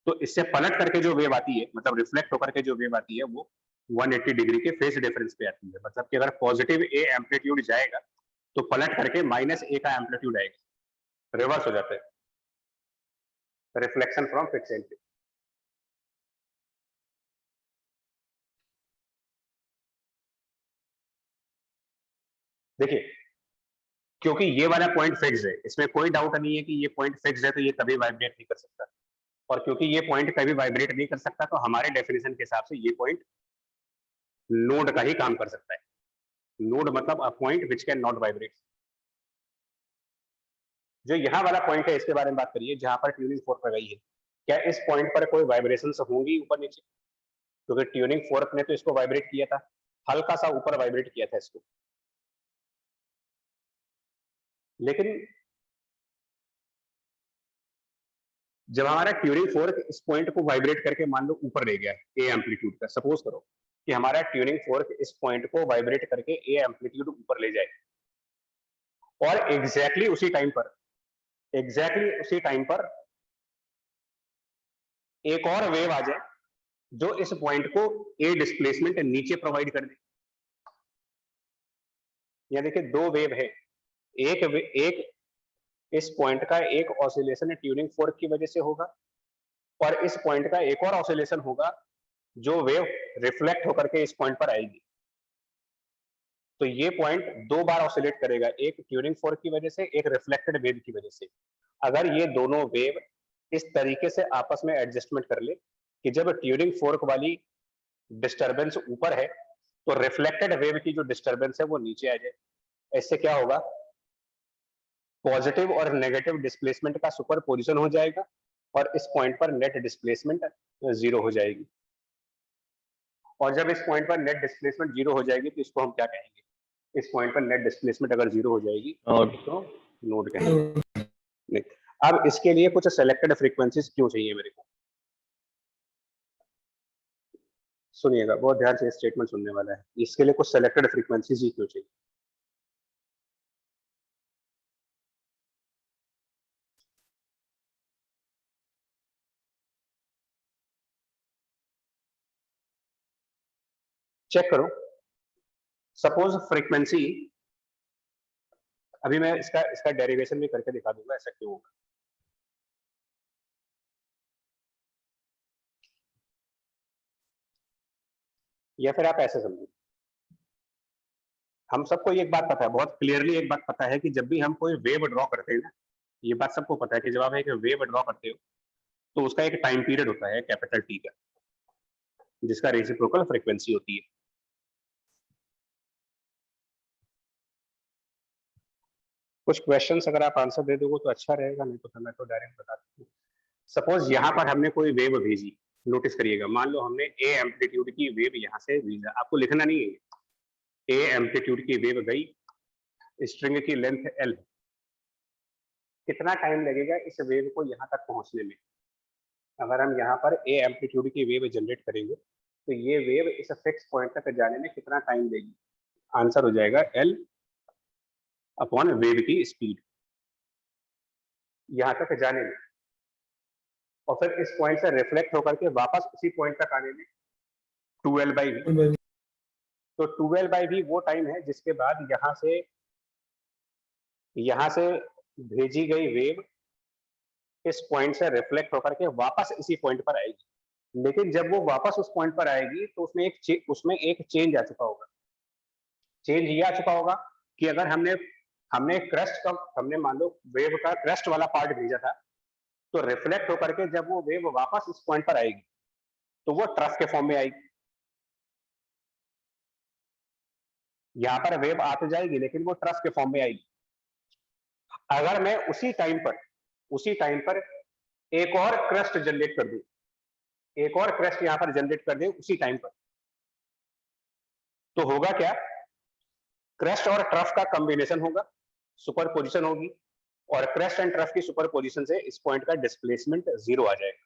तो इससे पलट करके जो वेव आती है, मतलब रिफ्लेक्ट होकर के जो वेव आती है, वो 180 डिग्री के फेज डिफरेंस पे आती है। मतलब कि अगर पॉजिटिव ए एम्पलीट्यूड जाएगा तो पलट करके -a का एम्पलीट्यूड आएगा, रिवर्स हो जाता है, रिफ्लेक्शन फ्रॉम फिक्स एंड। देखिए, क्योंकि ये वाला पॉइंट फिक्स है, इसमें कोई डाउट नहीं है कि ये पॉइंट फिक्स है, तो ये कभी वाइब्रेट नहीं कर सकता। और क्योंकि ये पॉइंट कभी वाइब्रेट नहीं कर सकता, तो हमारे डेफिनेशन के हिसाब से ये पॉइंट नोड का ही काम कर सकता है। नोड मतलब a point which can not vibrate. जो यहाँ वाला पॉइंट है, इसके बारे में बात करिए, जहां पर ट्यूनिंग फोर्क लगाई है, क्या इस पॉइंट पर कोई वाइब्रेशन होंगी ऊपर नीचे? क्योंकि ट्यूनिंग फोर्क ने तो इसको वाइब्रेट किया था, हल्का सा ऊपर वाइब्रेट किया था इसको। लेकिन जब हमारा ट्यूनिंग फोर्क इस पॉइंट को वाइब्रेट करके मान लो ऊपर ले गया ए एम्पलीट्यूड का, सपोज करो कि हमारा ट्यूनिंग फोर्क इस पॉइंट को वाइब्रेट करके ए एम्पलीट्यूड ऊपर ले जाए, और एग्जैक्टली उसी टाइम पर एक और वेव आ जाए जो इस पॉइंट को ए डिस्प्लेसमेंट नीचे प्रोवाइड कर दे। या देखिए, दो वेव है, एक इस पॉइंट का एक ऑसिलेशन ट्यूनिंग फोर्क की वजह से होगा, और इस पॉइंट का एक और ऑसिलेशन होगा जो वेव रिफ्लेक्ट होकर के इस पॉइंट पर आएगी। तो ये पॉइंट दो बार ऑसिलेट करेगा, एक ट्यूनिंग फोर्क की वजह से, एक रिफ्लेक्टेड वेव की वजह से। अगर ये दोनों वेव इस तरीके से आपस में एडजस्टमेंट कर ले कि जब ट्यूनिंग फोर्क वाली डिस्टरबेंस ऊपर है, तो रिफ्लेक्टेड वेव की जो डिस्टरबेंस है वो नीचे आ जाए। इससे क्या होगा, पॉजिटिव और नेगेटिव डिस्प्लेसमेंट का सुपर पोजिशन हो जाएगा, और इस पॉइंट पर नेट डिस्प्लेसमेंट 0 हो जाएगी। और जब इस पॉइंट पर नेट डिस्प्लेसमेंट 0 हो जाएगी, तो इसको हम क्या कहेंगे? इस पॉइंट पर नेट डिस्प्लेसमेंट अगर 0 हो जाएगी तो नोड कहेंगे। नहीं, अब इसके लिए कुछ सेलेक्टेड फ्रीक्वेंसीज क्यों चाहिए मेरे को? सुनिएगा, बहुत ध्यान से स्टेटमेंट सुनने वाला है। इसके लिए कुछ सेलेक्टेड फ्रीक्वेंसीज ही क्यों चाहिए? चेक करो, सपोज फ्रीक्वेंसी, अभी मैं इसका डेरिवेशन भी करके दिखा दूंगा ऐसा क्यों होगा। या फिर आप ऐसे समझिए, हम सबको एक बात पता है, बहुत क्लियरली एक बात पता है कि जब भी हम कोई वेव ड्रॉ करते हैं ना, ये बात सबको पता है कि जब आप एक वेव ड्रॉ करते हो तो उसका एक टाइम पीरियड होता है कैपिटल टी का, जिसका रेसिप्रोकल फ्रीक्वेंसी होती है। कुछ क्वेश्चंस अगर आप आंसर दे दोगे तो अच्छा रहेगा, नहीं तो फिर मैं तो डायरेक्ट बता दूँ। सपोज यहाँ पर हमने कोई वेव भेजी, नोटिस करिएगा, मान लो हमने ए एम्पलीट्यूड की वेव यहाँ से भेजा, आपको लिखना नहीं है, ए एम्पलीट्यूड की वेव गई, स्ट्रिंग की लेंथ एल, कितना टाइम लगेगा इस वेव को यहाँ तक पहुंचने में? अगर हम यहाँ पर ए एम्पलीट्यूड की वेव जनरेट करेंगे तो ये वेव इस फिक्स पॉइंट तक जाने में कितना टाइम लेगी? आंसर हो जाएगा एल अपॉन वेव की स्पीड यहाँ तक जाने में, और फिर इस पॉइंट से रिफ्लेक्ट होकर के वापस उसी पॉइंट तक आने में 2L/v। तो 2L/v वो टाइम है जिसके बाद यहाँ से भेजी गई वेव इस पॉइंट से रिफ्लेक्ट होकर के वापस इसी पॉइंट पर आएगी। लेकिन जब वो वापस उस पॉइंट पर आएगी तो उसमें एक चेंज आ चुका होगा। चेंज ये आ चुका होगा कि अगर हमने मान लो वेव का क्रस्ट वाला पार्ट भेजा था, तो रिफ्लेक्ट होकर के जब वो वेव वापस इस पॉइंट पर आएगी तो वो ट्रफ के फॉर्म में आएगी। यहां पर वेव आ तो जाएगी लेकिन वो ट्रफ के फॉर्म में आएगी। अगर मैं उसी टाइम पर एक और क्रस्ट जनरेट कर दूं, एक और क्रस्ट यहां पर जनरेट कर दे उसी टाइम पर, तो होगा क्या? क्रस्ट और ट्रफ का कॉम्बिनेशन होगा, सुपरपोजिशन होगी, और क्रेस्ट एंड ट्रफ की सुपरपोजिशन से इस पॉइंट का डिस्प्लेसमेंट 0 आ जाएगा।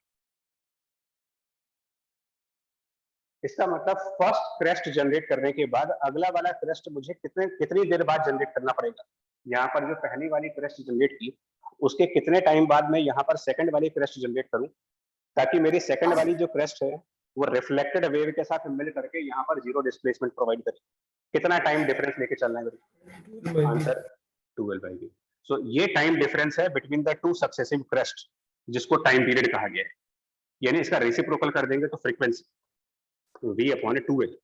इसका मतलब फर्स्ट क्रेस्ट जनरेट करने के बाद अगला वाला क्रेस्ट मुझे कितनी देर बाद जनरेट करना पड़ेगा। यहाँ पर जो पहली वाली क्रेस्ट जनरेट की उसके कितने टाइम बाद मैं यहाँ पर सेकंड वाली क्रेस्ट जनरेट करूं, ताकि मेरी सेकंड वाली जो क्रेस्ट है वो रिफ्लेक्टेड वेव के साथ मिल करके यहाँ पर 0 डिस्प्लेसमेंट प्रोवाइड करे। कितना टाइम डिफरेंस लेके चलना है? Answer 12/v। सो ये टाइम डिफरेंस है between the two successive crest, जिसको टाइम पीरियड कहा गया है। यानी इसका रेसिप्रोकल कर देंगे तो फ्रीक्वेंसी v/2l,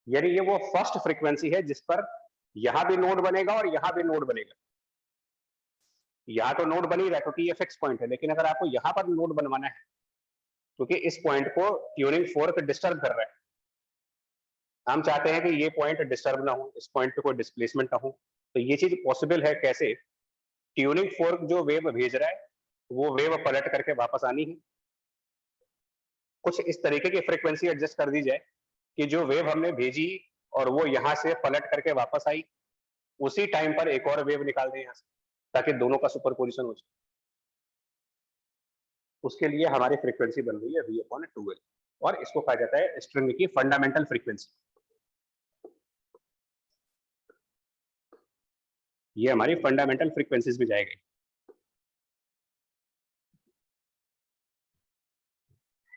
यानी ये वो फर्स्ट फ्रीक्वेंसी है जिस पर यहां भी नोड बनेगा और यहां भी नोड बनेगा। यहां तो नोड बन ही रहा है क्योंकि ये फिक्स पॉइंट है, लेकिन अगर आपको यहां पर नोड बनवाना है क्योंकि इस पॉइंट को ट्यूनिंग फोर्क डिस्टर्ब कर रहा है, हम चाहते हैं कि ये पॉइंट डिस्टर्ब ना हो, इस पॉइंट पे कोई डिस्प्लेसमेंट ना हो, तो ये चीज पॉसिबल है कैसे? ट्यूनिंग फोर्क जो वेव भेज रहा है वो वेव पलट करके वापस आनी है। कुछ इस तरीके की फ्रीक्वेंसी एडजस्ट कर दी जाए कि जो वेव हमने भेजी और वो यहां से पलट करके वापस आई, उसी टाइम पर एक और वेव निकाल दें यहां से, ताकि दोनों का सुपरपोजिशन हो जाए। उसके लिए हमारी फ्रीक्वेंसी बन रही है v/2l, और इसको कहा जाता है स्ट्रिंग की फंडामेंटल फ्रीक्वेंसी। ये हमारी फंडामेंटल फ्रीक्वेंसीज में जाएगी।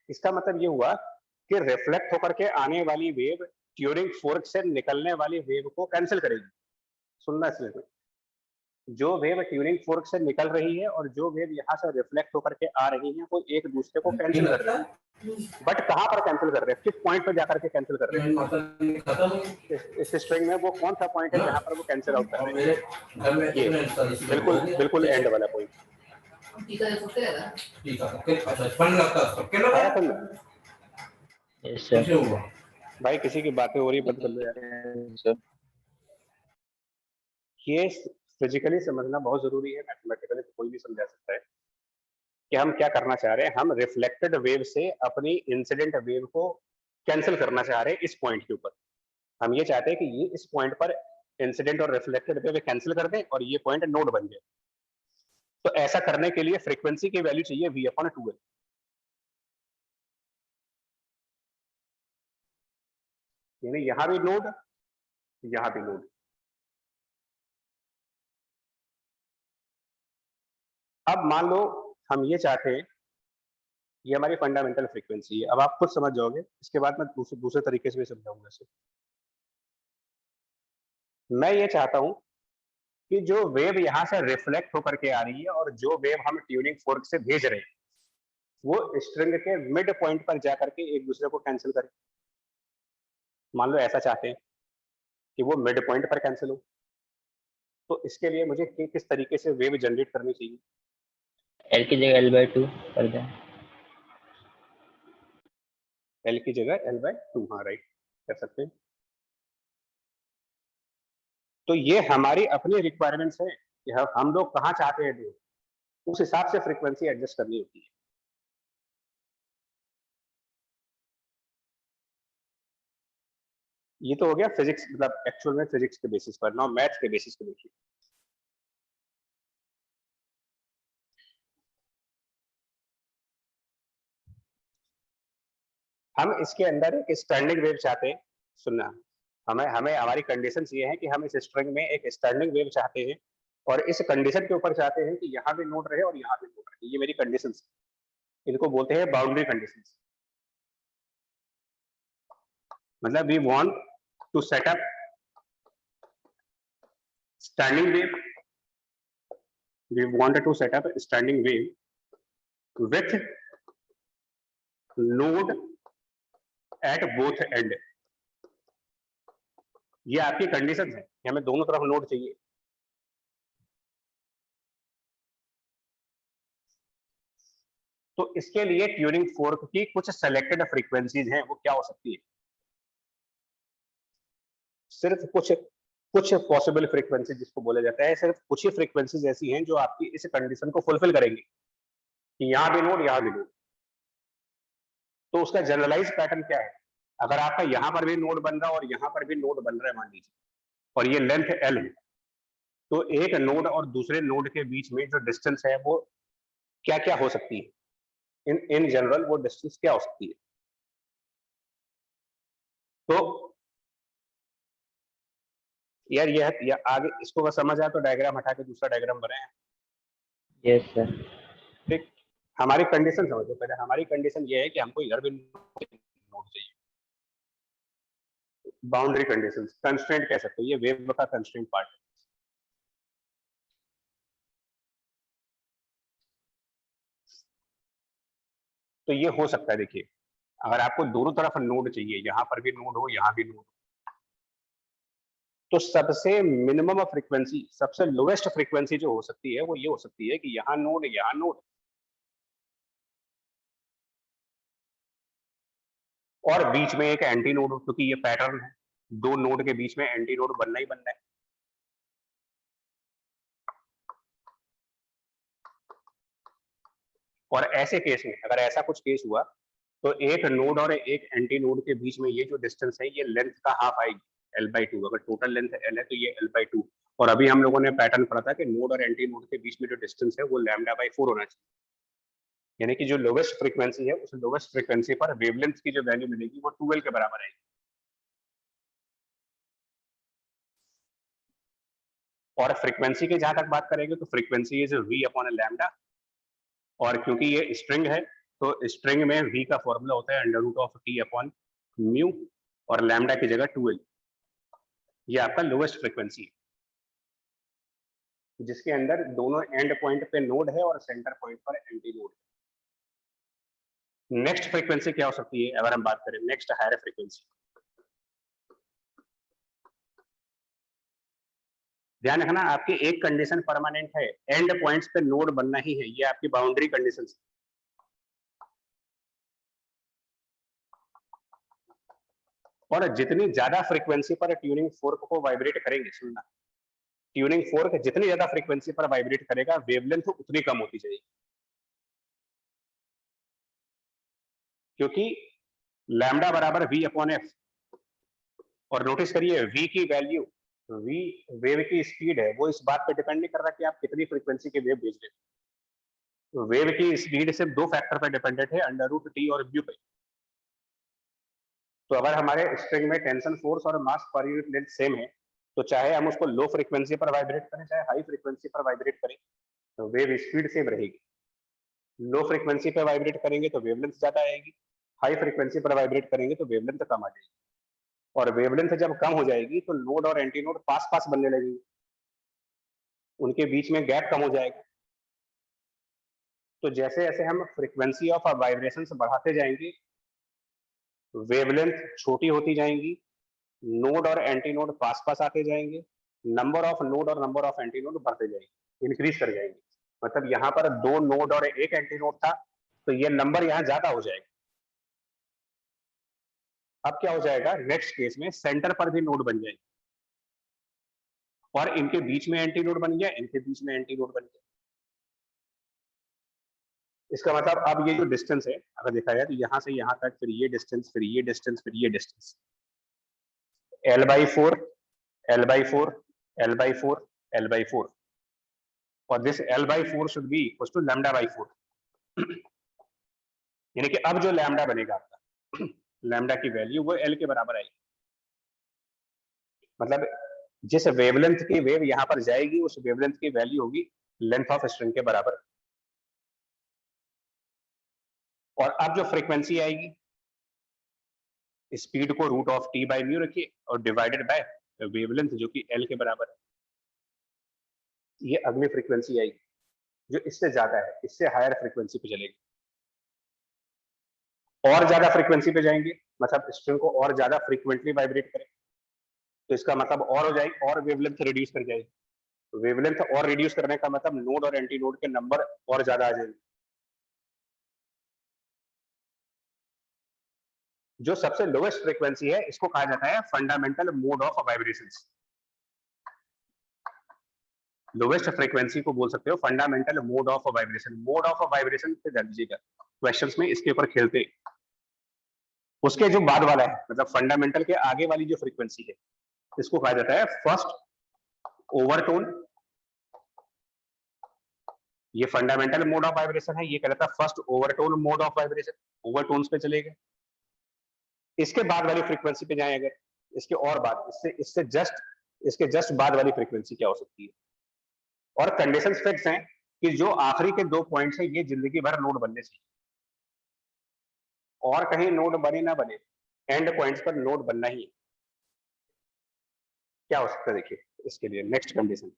इसका मतलब ये हुआ कि रिफ्लेक्ट होकर के आने वाली वेव ट्यूरिंग फोर्क से निकलने वाली वेव को कैंसिल करेगी। सुनना इसलिए, जो वेव ट्यूरिंग फोर्क से निकल रही है और जो वेव यहाँ से रिफ्लेक्ट होकर के आ रही है वो एक दूसरे को कैंसिल कर रहे हैं। बट कहाँ पर कैंसिल कर रहे हैं? किस पॉइंट पर जाकर के कैंसिल कर रहे हैं? इस स्ट्रिंग में वो कौन सा पॉइंट है जहाँ पर वो कैंसिल आउट कर रहे हैं? ये बिल्कुल एंड वाला पॉइंट। Yes, sir. भाई किसी की बातें हो रही बंद कर लो यार। Sir. ये फिजिकली समझना बहुत जरूरी है, मैथमेटिकली तो कोई भी समझा सकता है कि हम क्या करना चाह रहे हैं। हम रिफ्लेक्टेड वेव से अपनी इंसिडेंट वेव को कैंसिल करना चाह रहे हैं इस पॉइंट के ऊपर। हम ये चाहते हैं कि ये इस पॉइंट पर इंसिडेंट और रिफ्लेक्टेड वेव कैंसिल कर दें और ये पॉइंट नोड बन जाए। तो ऐसा करने के लिए फ्रीक्वेंसी की वैल्यू चाहिए v/2l। यानी यहां भी नोड, यहां भी नोड। अब मान लो हम ये चाहते हैं, ये हमारी फंडामेंटल फ्रीक्वेंसी है। अब आप खुद समझ जाओगे, इसके बाद मैं दूसरे तरीके से भी समझाऊंगा इसे। मैं ये चाहता हूं कि जो वेव यहां से रिफ्लेक्ट होकर के आ रही है और जो वेव हम ट्यूनिंग फोर्क से भेज रहे हैं वो स्ट्रिंग के मिड पॉइंट पर जाकर के एक दूसरे को कैंसिल करे। मान लो ऐसा चाहते हैं कि वो मिड पॉइंट पर कैंसिल हो, तो इसके लिए मुझे किस तरीके से वेव जनरेट करनी चाहिए? L की जगह L/2 कर दें। L की जगह L/2, हाँ राइट, कर सकते हैं। तो ये हमारी अपनी रिक्वायरमेंट्स है कि हम लोग कहाँ चाहते हैं वेव, उस हिसाब से फ्रीक्वेंसी एडजस्ट करनी होती है। ये तो हो गया फिजिक्स, मतलब एक्चुअल में फिजिक्स के बेसिस पर। नाउ मैथ्स के बेसिस पे देखिए। हम इसके अंदर एक स्टैंडिंग वेव चाहते हैं। सुनना, हमें हमें हमारी कंडीशन ये है कि हम इस स्ट्रिंग में एक स्टैंडिंग वेव चाहते हैं और इस कंडीशन के ऊपर चाहते हैं कि यहाँ भी नोड रहे और यहाँ भी नोड रहे। ये मेरी कंडीशन, इनको बोलते हैं बाउंड्री कंडीशंस। मतलब we want to set up standing wave, we wanted to set up a standing wave with node at both end। ये आपकी कंडीशन है कि हमें दोनों तरफ नोड चाहिए। तो इसके लिए ट्यूनिंग फोर्क की कुछ सेलेक्टेड फ्रीक्वेंसीज हैं, वो क्या हो सकती है? सिर्फ कुछ पॉसिबल फ्रीक्वेंसी जिसको बोला जाता है, सिर्फ कुछ ही फ्रीक्वेंसीज ऐसी हैं जो आपकी इस कंडीशन को फुलफिल करेंगी कि यहाँ भी नोड, यहाँ भी नोड। तो उसका जनरलाइज पैटर्न क्या है? अगर आपका यहाँ पर भी नोड बन रहा है और यहाँ पर भी नोड बन रहा है मान लीजिए, और ये लेंथ L है, तो एक नोड और दूसरे नोड के बीच में जो डिस्टेंस है वो क्या क्या हो सकती है, इन जनरल वो डिस्टेंस क्या हो सकती है। तो यार ये आगे इसको बस समझ आया तो डायग्राम हटा के दूसरा डायग्राम बनाए। Yes sir. ठीक, हमारी कंडीशन समझो पहले। हमारी कंडीशन ये है कि हमको इधर भी नोड चाहिए। बाउंड्री कंडीशन, कंस्ट्रेंट कह सकते हो, ये वेव का कंस्ट्रेंट पार्ट है। तो ये हो सकता है, देखिए अगर आपको दोनों तरफ नोड चाहिए, यहां पर भी नोड हो यहां भी नोड हो, तो सबसे मिनिमम फ्रीक्वेंसी, सबसे लोएस्ट फ्रीक्वेंसी जो हो सकती है वो ये हो सकती है कि यहां नोड और बीच में एक एंटी नोड हो, क्योंकि ये पैटर्न है, दो नोड के बीच में एंटी नोड बनना ही बनना है। और ऐसे केस में अगर ऐसा कुछ केस हुआ तो एक नोड और एक एंटी नोड के बीच में ये जो डिस्टेंस है ये लेंथ का हाफ आएगी, L/2। अगर टोटल लेंथ L है तो ये L/2। और अभी हम लोगों ने पैटर्न पढ़ा था कि नोड और एंटी नोड के बीच में जो डिस्टेंस है वो λ/4 होना चाहिए। यानी कि जो लोवेस्ट फ्रीक्वेंसी है उस लोवेस्ट फ्रीक्वेंसी पर वेवलेंथ की जो वैल्यू मिलेगी वो 2L के बराबर आएगी। और फ्रीक्वेंसी की जहां तक बात करेंगे तो फ्रीक्वेंसी इज v/λ। और क्योंकि ये स्ट्रिंग है तो स्ट्रिंग में v का फॉर्मूला होता है √T/μ और लैम्डा की जगह 2L। ये आपका लोवेस्ट फ्रीक्वेंसी है जिसके अंदर दोनों एंड पॉइंट पे नोड है और सेंटर पॉइंट पर एंटी नोड है। नेक्स्ट फ्रीक्वेंसी क्या हो सकती है अगर हम बात करें, नेक्स्ट हायर फ्रीक्वेंसी। ध्यान रखना आपकी एक कंडीशन परमानेंट है, एंड पॉइंट्स पे नोड बनना ही है, ये आपकी बाउंड्री कंडीशन है। और जितनी ज्यादा फ्रीक्वेंसी पर ट्यूनिंग फोर्क को वाइब्रेट करेंगे, सुनना, ट्यूनिंग फोर्क जितनी ज्यादा फ्रीक्वेंसी पर वाइब्रेट करेगा वेवलेंथ उतनी कम होती जाएगी, क्योंकि लैम्डा बराबर v/f। और नोटिस करिए v की वैल्यू, v वेव की स्पीड है, वो इस बात पे डिपेंड नहीं कर रहा कि आप कितनी फ्रीक्वेंसी के वेव भेज रहे हो। वेव की स्पीड सिर्फ दो फैक्टर पे डिपेंडेंट है, √T और म्यू पे। तो अगर हमारे स्ट्रिंग में टेंशन फोर्स और मास पर यूनिट लेंथ सेम है तो चाहे हम उसको लो फ्रीक्वेंसी पर वाइब्रेट करें चाहे हाई फ्रीक्वेंसी पर वाइब्रेट करें तो वेव स्पीड सेम रहेगी। लो फ्रीक्वेंसी पर वाइब्रेट करेंगे तो वेवलेंथ ज्यादा आएगी, हाई फ्रीक्वेंसी पर वाइब्रेट करेंगे तो वेवलेंथ कम आ जाएगी। और वेवलेंथ जब कम हो जाएगी तो नोड और एंटी नोड पास पास बनने लगेगी, उनके बीच में गैप कम हो जाएगा। तो जैसे जैसे हम फ्रीक्वेंसी ऑफ वाइब्रेशन बढ़ाते जाएंगे वेवलेंथ छोटी होती जाएंगी, नोड और एंटी नोड पास पास आते जाएंगे, नंबर ऑफ नोड और नंबर ऑफ एंटी नोड बढ़ते जाएंगे, इंक्रीज कर जाएंगे। मतलब यहाँ पर दो नोड और एक एंटी नोड था तो ये नंबर यहाँ ज्यादा हो जाएगा। अब क्या हो जाएगा, नेक्स्ट केस में सेंटर पर भी नोड बन जाएगी और इनके बीच में एंटी नोड बन गया, इनके बीच में एंटी नोड बन गया। इसका मतलब अब ये जो डिस्टेंस है अगर देखा जाए तो यहाँ से यहाँ तक, फिर ये डिस्टेंस, फिर ये डिस्टेंस, फिर ये distance, L/4 L/4 L/4 L/4 और this L/4 should be equal to λ/4। यानी कि अब जो लैम्डा बनेगा आपका लैम्डा की वैल्यू वो L के बराबर आएगी। मतलब जिस वेवलेंथ की वेव यहां पर जाएगी उस वेवलेंथ की वैल्यू होगी लेंथ ऑफ स्ट्रिंग के बराबर। और अब जो फ्रीक्वेंसी आएगी, स्पीड को √T/μ रखिए और डिवाइडेड बाय वेवलेंथ जो कि L के बराबर है। ये अगली फ्रीक्वेंसी आएगी जो इससे ज्यादा है, इससे हायर फ्रीक्वेंसी पे चलेगी। और ज्यादा फ्रीक्वेंसी पे जाएंगे मतलब स्ट्रिंग को और ज्यादा फ्रीक्वेंटली वाइब्रेट करें तो इसका मतलब और हो जाएगी, और वेवलेंथ रिड्यूस कर जाएगी। तो वेवलेंथ और रिड्यूस करने का मतलब नोड और एंटी नोड के नंबर और ज्यादा आ जाएंगे। जो सबसे लोवेस्ट फ्रीक्वेंसी है इसको कहा जाता है fundamental mode of vibrations. Lowest frequency को बोल सकते हो fundamental mode of vibration. Mode of vibration पे ध्यान दीजिएगा, क्वेश्चंस में इसके ऊपर खेलते। उसके जो बाद वाला है मतलब फंडामेंटल के आगे वाली जो फ्रीक्वेंसी है इसको कहा जाता है फर्स्ट ओवरटोन ये फंडामेंटल मोड ऑफ वाइब्रेशन है, ये कहता था first overtone mode of vibration, overtones पे चले गए। इसके बाद वाली फ्रीक्वेंसी पे जाएं अगर, इसके और बाद, इसके जस्ट बाद वाली फ्रीक्वेंसी क्या हो सकती है। और कंडीशन फिक्स हैं कि जो आखिरी के 2 पॉइंट्स हैं ये जिंदगी भर नोड बनने चाहिए, और कहीं नोड बने ना बने, एंड पॉइंट्स पर नोड बनना ही है। क्या हो सकता है देखिए इसके लिए नेक्स्ट कंडीशन।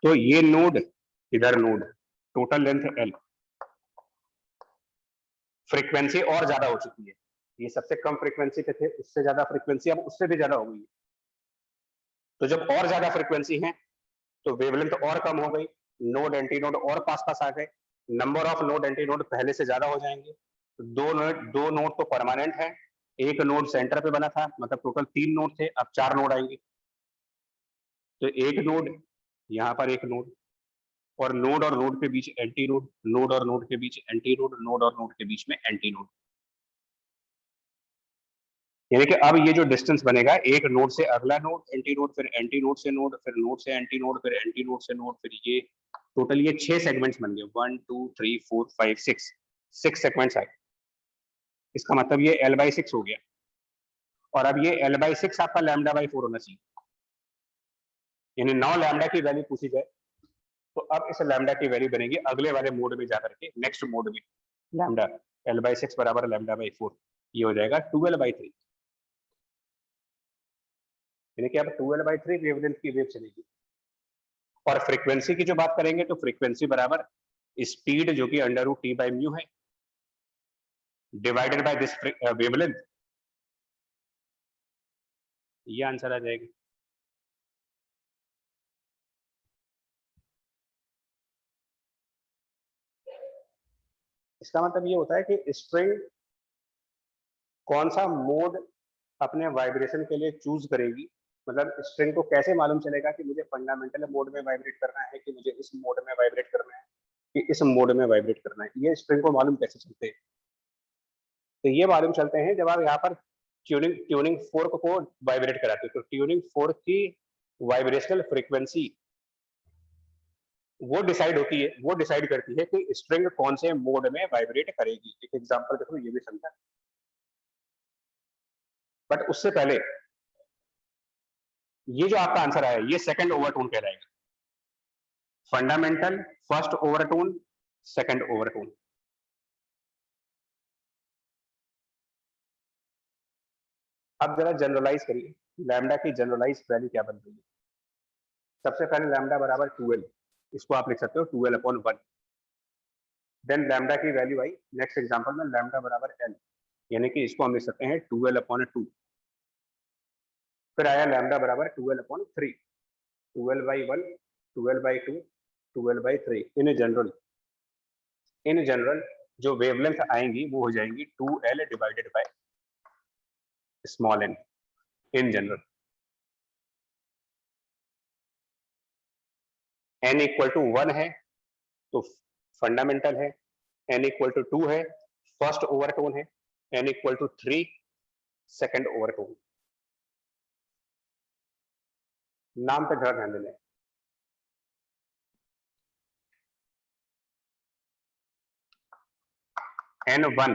तो ये नोड, इधर node, total length L, frequency और ज्यादा हो चुकी है, ये सबसे कम फ्रीक्वेंसी पे थे, उससे ज्यादा फ्रीक्वेंसी अब उससे भी ज्यादा हो गई है। तो जब और ज्यादा फ्रीक्वेंसी है तो वेवलेंथ और कम हो गई, नोड एंटी नोड और पास पास आ गए, number of node anti node पहले से ज्यादा हो जाएंगे। तो दो नोड तो परमानेंट है, एक नोड सेंटर पे बना था, मतलब टोटल 3 नोड थे, अब 4 नोड आएंगे। तो एक नोड, यहाँ पर एक नोड, और नोड के बीच एंटी नोड, नोड और नोड के बीच एंटी नोड, नोड और नोड के बीच में एंटी नोड। यानी कि अब ये जो डिस्टेंस बनेगा, एक नोड से अगला नोड, एंटी नोड, फिर एंटी नोड से नोड, फिर नोड से एंटी नोड, फिर एंटी नोड से नोड, फिर ये टोटल ये 6 सेगमेंट्स बन गए, 1 2 3 4 5 6 सेगमेंट्स आए। इसका मतलब ये L/6 हो गया, और अब ये L/6 आपका λ/4 होना चाहिए। यानी 9 लैम्डा की वैल्यू पूछी जाए तो अब इस लैम्डा की वैल्यू बनेगी अगले वाले मोड में जाकर के, नेक्स्ट मोड में, लैम्डा L/6 बराबर λ/4, ये हो जाएगा 12/3। यानी कि अब 12/3 वेवलेंथ की वेव चलेगी। और फ्रीक्वेंसी की जो बात करेंगे तो फ्रीक्वेंसी बराबर स्पीड जो कि √T/μ है, डिवाइडेड बाय दिस वेवलेंथ, ये आंसर आ जाएगा। इसका मतलब ये होता है कि स्ट्रिंग कौन सा मोड अपने वाइब्रेशन के लिए चूज करेगी, मतलब स्ट्रिंग को कैसे मालूम चलेगा कि मुझे फंडामेंटल मोड में वाइब्रेट करना है, कि मुझे इस मोड में वाइब्रेट करना है, कि इस मोड में वाइब्रेट करना है, ये स्ट्रिंग को मालूम कैसे चलते हैं। तो ये मालूम चलते हैं जब आप यहाँ पर ट्यूनिंग फोर्क को वाइब्रेट कराते हो, तो ट्यूनिंग फोर्क की वाइब्रेशनल फ्रीक्वेंसी वो डिसाइड होती है, वो डिसाइड करती है कि स्ट्रिंग कौन से मोड में वाइब्रेट करेगी। एक एग्जांपल देखो, ये भी समझा। बट उससे पहले ये जो आपका आंसर आया, ये सेकंड ओवरटोन कहलाएगा। Fundamental first overtone, second overtone. अब जरा जनरलाइज करिए, लैम्डा की जनरलाइज वैल्यू क्या बन रही है। सबसे पहले लैम्डा बराबर 12, इसको आप लिख सकते हो 12/1। देन लैम्डा की वैल्यू आई नेक्स्ट एग्जांपल में लैम्डा बराबर L, यानी कि इसको हम लिख सकते हैं 12/2। फिर आया लैम्डा बराबर 12/3, 12/1, 12/2, 12/3। इन जनरल जो वेवलेंथ आएंगी वो हो जाएंगी 2L divided by small n, in general. n equal to 1 है तो फंडामेंटल है, n इक्वल टू 2 है फर्स्ट ओवरटोन है, n equal to 3 second overtone. नाम पे जरा ध्यान देना। N1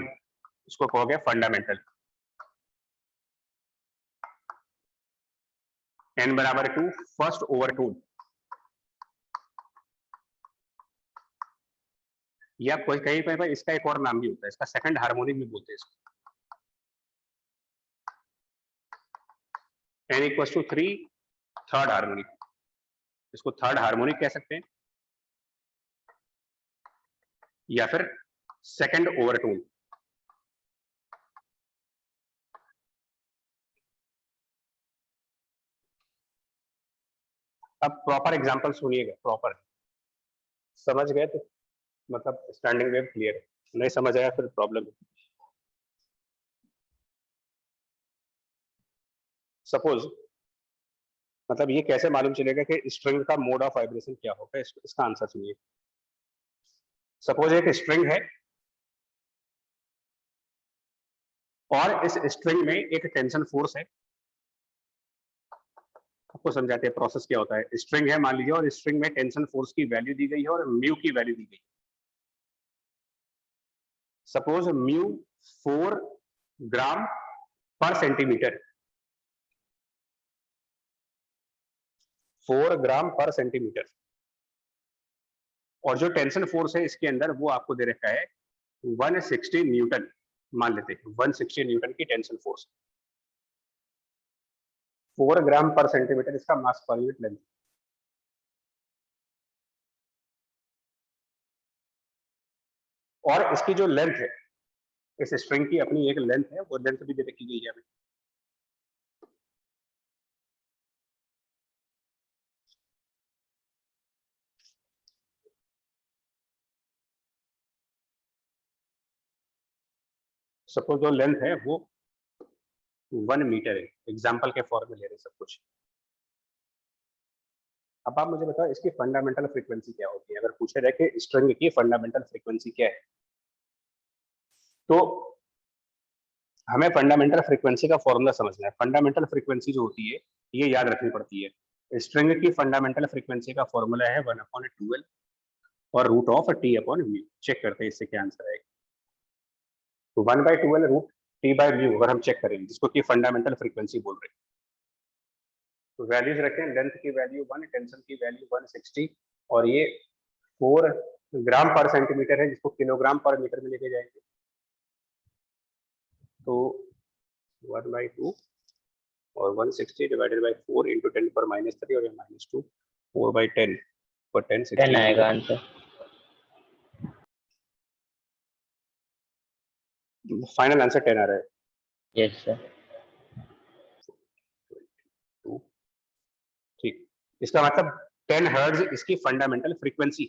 इसको कहोगे फंडामेंटल, n बराबर 2 फर्स्ट ओवरटोन, या कोई कहीं पर इसका एक और नाम भी होता है, इसका सेकंड हार्मोनिक भी बोलते हैं इसको। n equal to 3 third harmonic, इसको थर्ड हार्मोनिक कह सकते हैं, या फिर सेकंड ओवरटोन। अब प्रॉपर एग्जांपल सुनिएगा, प्रॉपर समझ गए तो मतलब स्टैंडिंग वेव क्लियर है, नहीं समझ आया फिर प्रॉब्लम है। सपोज, मतलब ये कैसे मालूम चलेगा कि स्ट्रिंग का मोड ऑफ वाइब्रेशन क्या होगा, इसका आंसर सुनिए। सपोज एक स्ट्रिंग है और इस स्ट्रिंग में एक टेंशन फोर्स है, आपको समझाते हैं प्रोसेस क्या होता है। स्ट्रिंग है मान लीजिए, और स्ट्रिंग में टेंशन फोर्स की वैल्यू दी गई है और म्यू की वैल्यू दी गई है। सपोज म्यू 4 ग्राम पर सेंटीमीटर, 4 ग्राम पर सेंटीमीटर, और जो टेंशन फोर्स है इसके अंदर वो आपको दे रखा है 160 न्यूटन, मान लेते हैं 160 न्यूटन की टेंशन फोर्स, 4 ग्राम पर सेंटीमीटर इसका मास पर यूनिट लेंथ। और इसकी जो लेंथ है, इस स्ट्रिंग की अपनी एक लेंथ है, वो लेंथ भी दे रखी गई है हमें। सपोज जो लेंथ है वो 1 मीटर है, एग्जाम्पल के फॉर्म में ले रहे सब कुछ। अब आप मुझे बताओ इसकी फंडामेंटल फ्रीक्वेंसी क्या होती है। अगर पूछे रहे कि स्ट्रिंग की फंडामेंटल फ्रीक्वेंसी क्या है, तो हमें फंडामेंटल फ्रीक्वेंसी का फॉर्मूला समझना है। फंडामेंटल फ्रीक्वेंसी जो होती है ये याद रखनी पड़ती है। स्ट्रिंग की फंडामेंटल फ्रीक्वेंसी का फॉर्मूला है 1/12 और रूट ऑफ t/μ। चेक करते हैं इससे क्या आंसर आएगा। तो 1/12 रूट t/μ अगर हम चेक करें, जिसको कि फंडामेंटल फ्रीक्वेंसी बोल रहे हैं, तो वैल्यूज रखें, लेंथ की वैल्यू 1, टेंशन की वैल्यू 160, और ये 4 ग्राम पर सेंटीमीटर है, जिसको किलोग्राम पर मीटर में लेके जाएंगे। तो 1/2 और 160 डिवाइडेड बाय 4 इंटू 10⁻³ और -2, 4/10 और 10 10 60 आएगा आंसर। फाइनल आंसर 10 आ रहा है। Yes sir. ठीक, इसका मतलब 10 हर्ट्ज इसकी फंडामेंटल फ्रीक्वेंसी।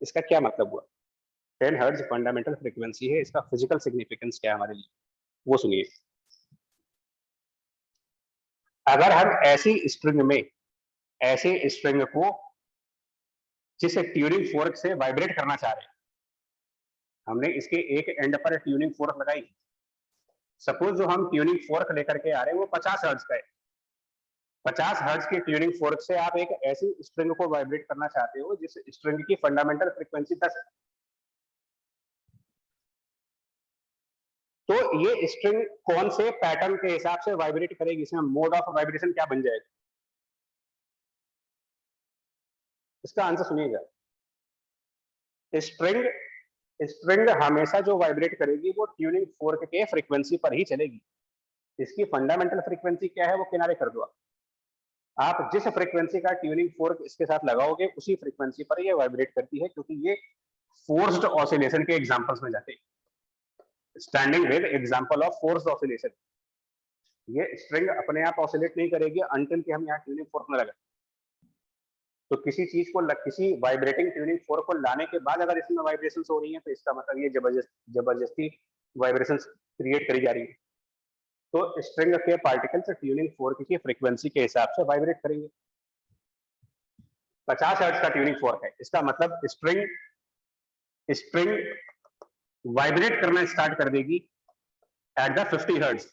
इसका क्या मतलब हुआ? 10 हर्ट्ज फंडामेंटल फ्रीक्वेंसी है, इसका फिजिकल सिग्निफिकेंस क्या है हमारे लिए, वो सुनिए। अगर हम ऐसी स्ट्रिंग में, ऐसे स्ट्रिंग को जिसे ट्यूनिंग फोर्क से वाइब्रेट करना चाह रहे हैं, हमने इसके एक एंड पर ट्यूनिंग फोर्क लगाई। सपोज जो हम ट्यूनिंग फोर्क लेकर के आ रहे हैं वो 50 हर्ट्ज का है। 50 हर्ट्ज की ट्यूनिंग फोर्क से आप एक ऐसी स्ट्रिंग को वाइब्रेट करना चाहते हो जिस स्ट्रिंग की फंडामेंटल फ्रीक्वेंसी 10 है। तो ये स्ट्रिंग कौन से पैटर्न के हिसाब से वाइब्रेट करेगी, इसमें मोड ऑफ वाइब्रेशन क्या बन जाएगा? इसका आंसर सुनिएगा। स्ट्रिंग हमेशा जो वाइब्रेट करेगी वो ट्यूनिंग फोर्क के फ्रीक्वेंसी पर ही चलेगी। इसकी फंडामेंटल फ्रीक्वेंसी क्या है वो किनारे कर दो। आप जिस फ्रीक्वेंसी का ट्यूनिंग फोर्क इसके साथ लगाओगे उसी फ्रीक्वेंसी पर ये वाइब्रेट करती है, क्योंकि ये फोर्स्ड ऑसिलेशन के एग्जांपल्स में जाते हैं। Standing with example of forced oscillation. ये स्ट्रिंग अपने आप ऑसिलेट नहीं करेगी अंटिल कि हम यहाँ ट्यूनिंग फोर्क न लगाएं। तो किसी चीज को किसी वाइब्रेटिंग ट्यूनिंग फोर्क को लाने के बाद अगर इसमें वाइब्रेशंस हो रही हैं, तो इसका मतलब ये जबरदस्ती वाइब्रेशंस क्रिएट करी जा रही है। तो स्ट्रिंग के पार्टिकल्स ट्यूनिंग फोर्क की फ्रीक्वेंसी के हिसाब से वाइब्रेट करेंगे। 50 हर्ट्ज का ट्यूनिंग फोर्क है, इसका मतलब स्ट्रिंग वाइब्रेट करना स्टार्ट कर देगी at the 50 hertz.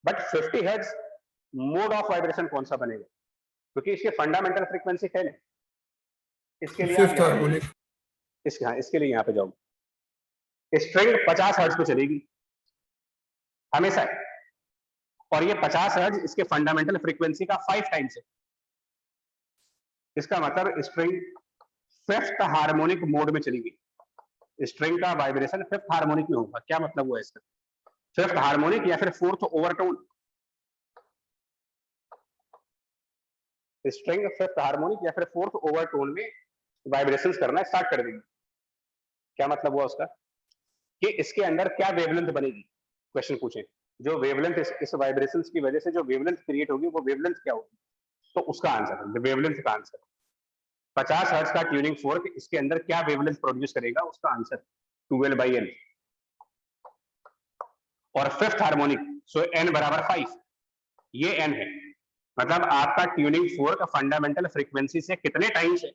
But 50 hertz mode of vibration कौन सा बनेगा, क्योंकि इसके फंडामेंटल फ्रीक्वेंसी 10 है। इसके लिए फिफ्थ हार्मोनिक, इसके लिए यहाँ पे जाओ। स्ट्रिंग 50 हर्ट्ज पे चलेगी हमेशा, और ये 50 हर्ट्ज इसके फंडामेंटल फ्रीक्वेंसी का 5 टाइम्स है। इसका मतलब स्ट्रिंग 5th हार्मोनिक मोड में चलेगी। स्ट्रिंग का वाइब्रेशन 5th हार्मोनिक में होगा। क्या मतलब हुआ इसका? 5th हार्मोनिक या फिर 4th overtone. String 5th harmonic या फिर 4th ओवरटोन में वाइब्रेशंस करना स्टार्ट कर देगी। क्या मतलब हुआ उसका? कि इसके अंदर क्या वेवलेंथ बनेगी। क्वेश्चन पूछे, जो वेवलेंथ इस वाइब्रेशंस की वजह से जो वेवलेंथ क्रिएट होगी वो वेवलेंथ क्या होगी, तो उसका आंसर है वेवलेंथ का आंसर 50 हर्ट्ज का ट्यूनिंग फोर्क इसके अंदर क्या वेवलेंथ प्रोड्यूस करेगा, उसका आंसर 12/n। और 5th हार्मोनिक, सो n बराबर 5, ये n है। मतलब आपका ट्यूनिंग फोर्क फंडामेंटल फ्रीक्वेंसी से कितने टाइम्स है,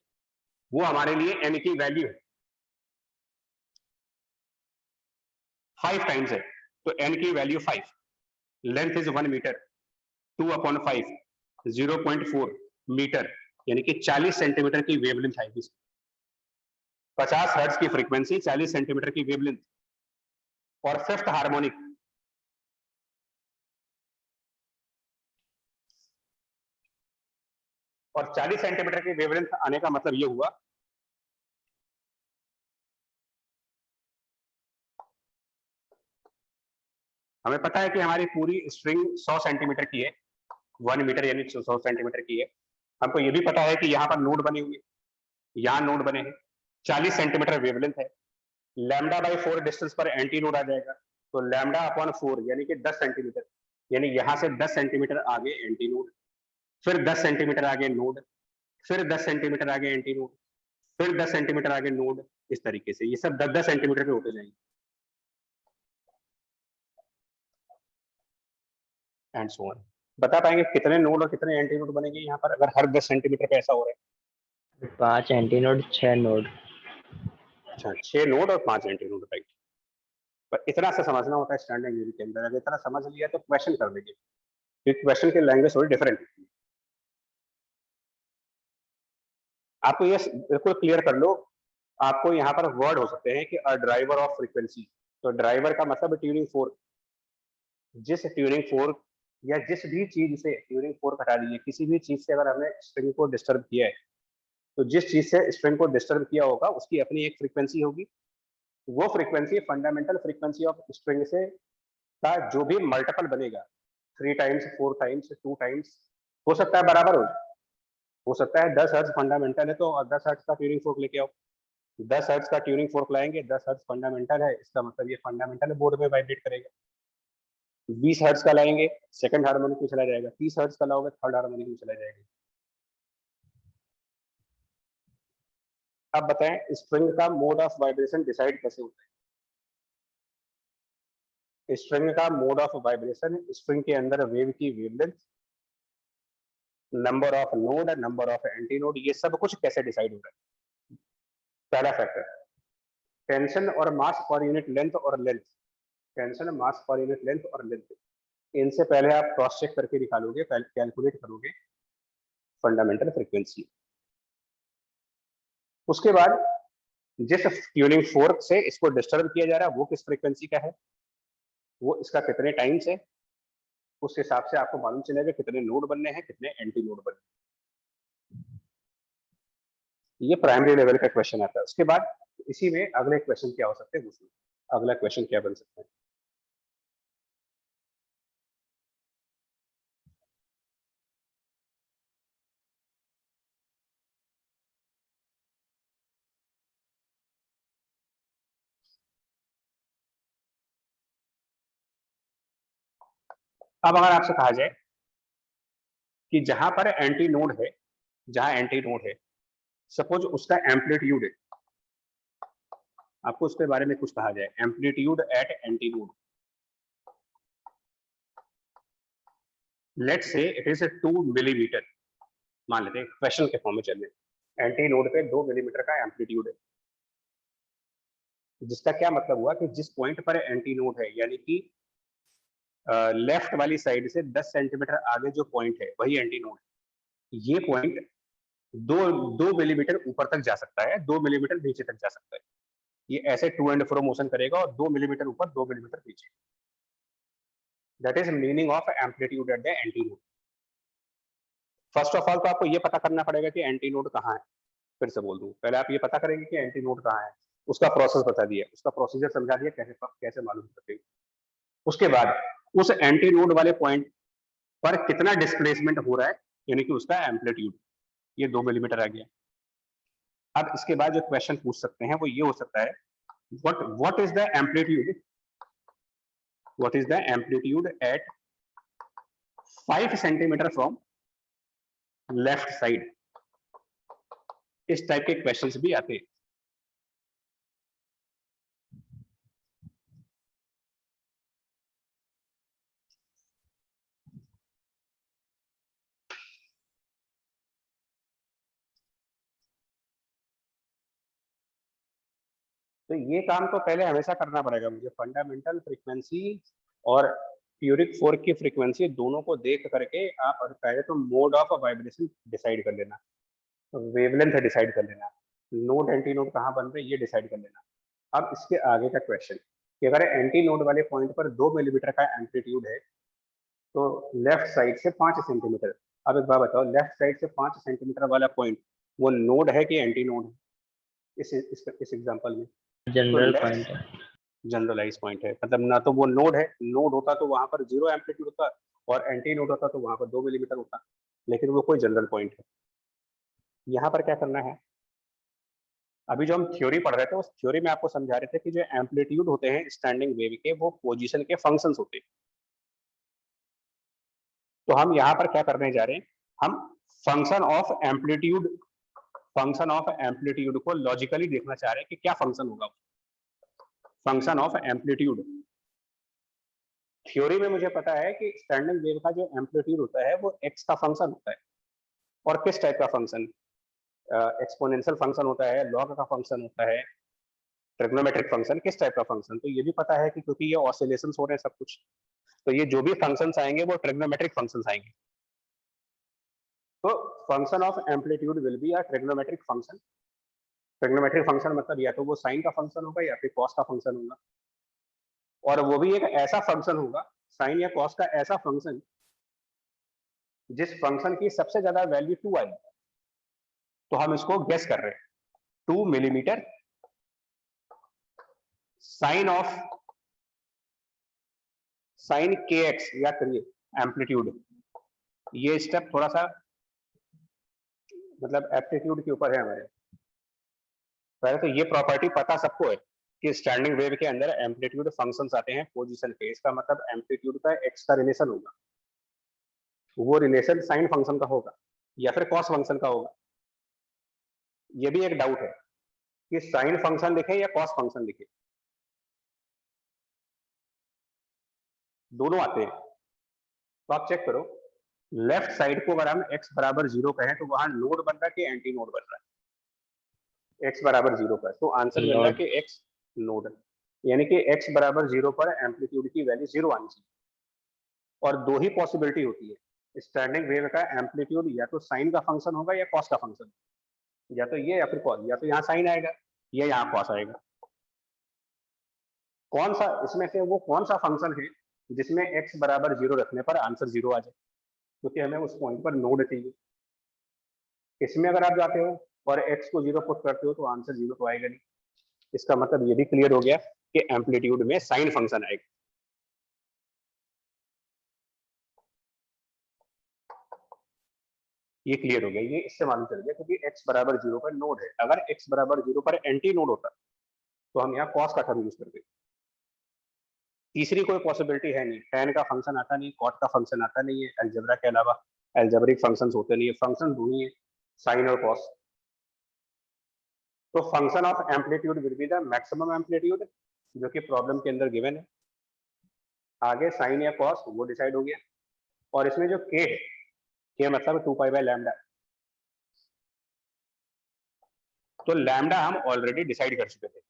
वो हमारे लिए n की वैल्यू है, 5 टाइम्स है, तो n की value 5। Length is 1 metre, 2/5 0.4 metre, यानी कि 40 सेंटीमीटर की वेवलेंथ आएगी। 50 हर्ट्ज की फ्रीक्वेंसी, 40 सेंटीमीटर की वेवलेंथ, और फिफ्थ हार्मोनिक और 40 सेंटीमीटर की वेवलेंथ आने का मतलब ये हुआ हमें पता है कि हमारी पूरी स्ट्रिंग 100 सेंटीमीटर की है, 1 मीटर यानी 100 सेंटीमीटर की है। हमको ये भी पता है कि यहाँ पर नोड बने हुए, यहाँ नोड बने हैं, 40 सेंटीमीटर वेवलेंथ है, लैम्डा बाई 4 डिस्टेंस पर एंटी नोड आ जाएगा, तो लैम्डा अपॉन 4 यानी कि 10 सेंटीमीटर, यानी यहाँ से 10 सेंटीमीटर आगे एंटी नोड, फिर 10 सेंटीमीटर आगे नोड, फिर 10 सेंटीमीटर आगे एंटी नोड, फिर 10 सेंटीमीटर आगे नोड, इस तरीके से ये सब 10-10 सेंटीमीटर पे होते जाएंगे एंड सो ऑन। बता पाएंगे कितने नोड और कितने एंटी नोड बनेंगे यहाँ पर अगर हर 10 सेंटीमीटर पे ऐसा हो रहा है? 5 एंटी नोड, 6 नोड। अच्छा, 6 नोड और 5 एंटी नोड, राइट। पर इतना सा समझना होता है स्टैंडर्ड यूनिट के अंदर, अगर इतना समझ लिया तो क्वेश्चन कर देंगे, क्योंकि क्वेश्चन की लैंग्वेज थोड़ी डिफरेंट है। आपको ये बिल्कुल क्लियर कर लो, आपको यहाँ पर वर्ड हो सकते हैं कि अ ड्राइवर ऑफ फ्रीक्वेंसी, तो ड्राइवर का मतलब ट्यूनिंग फोर्क, जिस ट्यूनिंग फोर्क या जिस भी चीज से ट्यूनिंग फोर्क हटा दीजिए, किसी भी चीज से अगर हमने स्ट्रिंग को डिस्टर्ब किया है, तो जिस चीज से स्ट्रिंग को डिस्टर्ब किया होगा उसकी अपनी एक फ्रीक्वेंसी होगी, वो frequency fundamental frequency of string से का जो भी मल्टीपल बनेगा, 3 टाइम्स, 4 टाइम्स, 2 टाइम्स, हो सकता है बराबर हो सकता है 10 हर्ट्ज फंडामेंटल है तो 10 हर्ट्ज का ट्यूनिंग फोर्क लेके आओ, 10 हर्ट्ज का ट्यूनिंग फोर्क लाएंगे, 10 हर्ट्ज फंडामेंटल है, इसका मतलब ये फंडामेंटल बोर्ड में वाइब्रेट करेगा। 20 हर्ट्ज का लाएंगे, सेकंड हार्मोनिक में चला जाएगा, 30 हर्ट्ज का लाओगे, थर्ड हार्मोनिक में चला जाएगा। अब बताएं स्ट्रिंग का मोड ऑफ वाइब्रेशन डिसाइड कैसे होता है? स्ट्रिंग का मोड ऑफ वाइब्रेशन स्ट्रिंग के अंदर वेव की wavelength, number of node, number of anti node, ये सब कुछ कैसे डिसाइड हो रहा है? पहला फैक्टर टेंशन और मास पर यूनिट लेंथ और लेंथ, टेंशन, मास पर यूनिट लेंथ और लेंथ, इनसे पहले आप क्रॉस चेक करके निकालोगे, कैलकुलेट करोगे फंडामेंटल फ्रीक्वेंसी। उसके बाद जिस ट्यूनिंग फोर्क से इसको डिस्टर्ब किया जा रहा है वो किस फ्रीक्वेंसी का है, वो इसका कितने टाइम से, उस हिसाब से आपको मालूम चलेगा कितने नोड बनने हैं, कितने एंटी नोड बनने हैं। ये प्राइमरी लेवल का क्वेश्चन आता है। उसके बाद इसी में अगले क्वेश्चन क्या हो सकते हैं, अगला क्वेश्चन क्या बन सकता है? अब अगर आपसे कहा जाए कि जहां पर एंटी नोड है, जहां एंटी नोड है, सपोज उसका एम्पलीट्यूड है, आपको उसके बारे में कुछ कहा जाए, amplitude at anti node, let's say it is 2 millimetre, मान लेते हैं क्वेश्चन के फॉर्म में चल रहे, एंटी नोड पे 2 मिलीमीटर का एम्पलीट्यूड है, जिसका क्या मतलब हुआ कि जिस पॉइंट पर एंटी नोड है, यानी कि लेफ्ट वाली साइड से 10 सेंटीमीटर आगे जो पॉइंट है वही एंटी नोड है। ये पॉइंट 2 मिलीमीटर ऊपर तक जा सकता है, 2 मिलीमीटर नीचे तक जा सकता है, ये ऐसे टू एंड फ्रो मोशन करेगा और 2 मिलीमीटर ऊपर 2 मिलीमीटर नीचे, that is meaning of amplitude at the anti node. First of all तो आपको ये पता करना पड़ेगा कि एंटी नोड कहाँ है। फिर से बोल दूं, पहले आप ये पता करेंगे कि एंटी नोड कहाँ है, उसका प्रोसेस बता दिया, उसका प्रोसीजर समझा दिया, कैसे कैसे मालूम करते हैं। उसके बाद उस एंटी नोड वाले पॉइंट पर कितना डिस्प्लेसमेंट हो रहा है, यानी कि उसका एम्पलीट्यूड, ये 2 मिलीमीटर आ गया। अब इसके बाद जो क्वेश्चन पूछ सकते हैं वो ये हो सकता है, what is the amplitude, what is the amplitude at 5 centimetre from left side. इस टाइप के क्वेश्चंस भी आते हैं। तो ये काम तो पहले हमेशा करना पड़ेगा मुझे, फंडामेंटल फ्रीक्वेंसी और ट्यूनिंग फोर्क की फ्रीक्वेंसी दोनों को देख करके आप पहले तो मोड ऑफ वाइब्रेशन डिसाइड कर लेना, वेवलेंथ डिसाइड कर लेना, नोड एंटी नोड कहाँ बन रहे ये डिसाइड कर लेना। अब इसके आगे का क्वेश्चन कि अगर एंटी नोड वाले पॉइंट पर 2 मिलीमीटर का एम्पलीट्यूड है तो लेफ्ट साइड से 5 सेंटीमीटर। अब एक बात बताओ, लेफ्ट साइड से 5 सेंटीमीटर वाला पॉइंट वो नोड है कि एंटी नोड है इस एग्जांपल में? तो जनरल लेफ्ट पॉइंट है। जनरलाइज पॉइंट है, मतलब ना तो वो नोड है, नोड होता तो वहां पर 0 एम्पलीट्यूड होता, और एंटी नोड होता तो वहां पर 2 मिलीमीटर होता, लेकिन वो कोई जनरल पॉइंट है। यहाँ पर क्या करना है, अभी जो हम थ्योरी पढ़ रहे थे उस थ्योरी में आपको समझा रहे थे कि जो एम्पलीट्यूड होते हैं स्टैंडिंग वेव के वो पोजीशन के फंक्शंस होते हैं। तो हम यहाँ पर क्या करने जा रहे हैं, हम फंक्शन ऑफ एम्पलीट्यूड को लॉजिकली देखना चाह रहे हैं कि क्या फंक्शन होगा। फंक्शन ऑफ एम्पलीट्यूड थ्योरी में मुझे पता है कि स्टैंडिंग वेव का जो एम्पलीट्यूड होता है वो एक्स का फंक्शन होता है, और किस टाइप का फंक्शन, एक्सपोनेंशियल फंक्शन होता है, लॉग का फंक्शन होता है, ट्रिग्नोमेट्रिक फंक्शन, किस टाइप का फंक्शन। तो ये भी पता है कि क्योंकि ये ऑसिलेशंस हो रहे हैं सब कुछ, तो ये जो भी फंक्शंस आएंगे वो ट्रिग्नोमेट्रिक फंक्शंस आएंगे। तो function of amplitude will be a trigonometric function. Trigonometric function मतलब या तो वो साइन का फंक्शन होगा या फिर कॉस का फंक्शन होगा, और वो भी एक ऐसा फंक्शन होगा, साइन या कॉस का ऐसा फंक्शन जिस फंक्शन की सबसे ज्यादा वैल्यू 2 आई। तो हम इसको गेस कर रहे हैं 2 मिलीमीटर साइन के एक्स या करिए एम्पलीट्यूड। ये स्टेप थोड़ा सा मतलब एप्टीट्यूड के ऊपर है हमारे। पहले तो ये प्रॉपर्टी पता सबको है कि स्टैंडिंग वेव के अंदर एम्पलीट्यूड फंक्शंस आते हैं पोजीशन पे, इसका मतलब एम्पलीट्यूड का एक्स का रिलेशन होगा, वो रिलेशन साइन फंक्शन का होगा या फिर कॉस फंक्शन का होगा। ये भी एक डाउट है कि साइन फंक्शन लिखे या कॉस फंक्शन लिखे, दोनों आते हैं। तो आप चेक करो, लेफ्ट साइड को अगर हम x बराबर 0 कहें तो वहां नोड बन रहा है कि एंटी नोड बन रहा है? x बराबर 0 पर, तो आंसर मिल रहा है कि x नोड, यानी कि x बराबर 0 पर एम्पलीट्यूड की वैल्यू 0 आनी चाहिए। और दो ही पॉसिबिलिटी होती है, स्टैंडिंग वेव का एम्पलीट्यूड या तो साइन का फंक्शन होगा या कॉस का फंक्शन, या तो ये या फिर कॉस, या तो यहाँ साइन आएगा या यहाँ कॉस आएगा। कौन सा इसमें से वो कौन सा फंक्शन है जिसमें x बराबर 0 रखने पर आंसर 0 आ जाए, क्योंकि हमें उस पॉइंट पर नोड चाहिए। इसमें अगर आप जाते हो और x को 0 पुट करते हो तो आंसर 0 तो आएगा नहीं। इसका मतलब ये भी क्लियर हो गया कि एम्पलीट्यूड में साइन फंक्शन आएगा। ये क्लियर हो गया, ये इससे मालूम चल गया क्योंकि x बराबर 0 पर नोड है। अगर x बराबर 0 पर एंटी नोड होता तो हम यहाँ कॉस का टर्म यूज करते। तीसरी कोई पॉसिबिलिटी है नहीं, tan का फंक्शन आता नहीं, cot का फंक्शन आता नहीं है, अलजेब्रा के अलावा अलजेब्रिक फंक्शंस होते नहीं है, फंक्शन दो ही है, साइन और कॉस। तो function of amplitude will be the maximum amplitude जो कि प्रॉब्लम के अंदर गिवन है। आगे साइन या कॉस वो डिसाइड हो गया, और इसमें जो k है, k मतलब 2 पाई बाय लैम्डा, तो लैम्डा हम ऑलरेडी डिसाइड कर चुके थे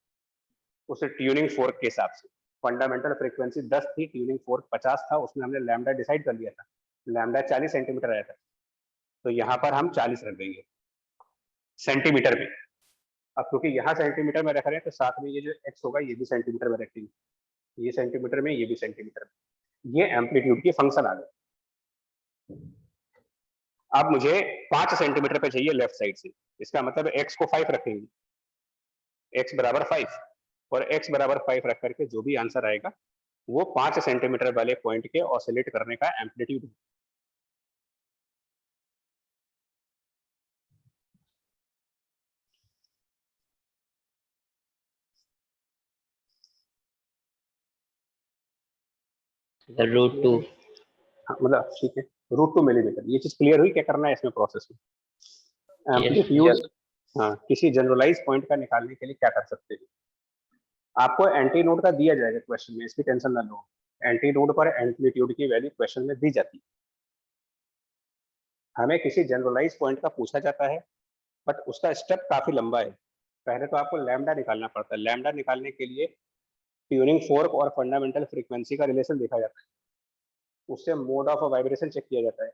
उसे ट्यूनिंग फोर्क के हिसाब से। फंडामेंटल फ्रीक्वेंसी 10 थी, ट्यूनिंग फोर्क 50 था, उसमें हमने लैम्डा डिसाइड कर लिया था, लैम्डा 40 सेंटीमीटर आया था, तो यहाँ पर हम 40 रख देंगे सेंटीमीटर में। अब क्योंकि यहाँ सेंटीमीटर में रख रहे हैं तो साथ में ये जो x होगा ये भी सेंटीमीटर में रखेंगे, ये सेंटीमीटर में ये भी सेंटीमीटर में। ये एम्पलीट्यूड की फंक्शन आ गई। अब मुझे 5 सेंटीमीटर पे चाहिए लेफ्ट साइड से, इसका मतलब x को 5 रखेंगे, x बराबर 5, और x बराबर 5 रख करके जो भी आंसर आएगा वो 5 सेंटीमीटर वाले पॉइंट के ऑसिलेट करने का एम्पलीट्यूड है। √2। हाँ, मतलब ठीक है, √2 मिलीमीटर, ये चीज क्लियर हुई क्या करना है इसमें प्रोसेस में। एम्पलीट्यूड हाँ, किसी जनरलाइज पॉइंट का निकालने के लिए क्या कर सकते हैं, आपको एंटी नोड का दिया जाएगा क्वेश्चन में, इसकी टेंशन ना लो। एंटी नोड पर एम्पलीट्यूड की वैल्यू क्वेश्चन में दी जाती है, हमें किसी जनरलाइज पॉइंट का पूछा जाता है, बट उसका स्टेप काफी लंबा है। पहले तो आपको लैम्डा निकालना पड़ता है, लैम्डा निकालने के लिए ट्यूनिंग फोर्क और फंडामेंटल फ्रीक्वेंसी का रिलेशन देखा जाता है। उससे मोड ऑफ वाइब्रेशन चेक किया जाता है,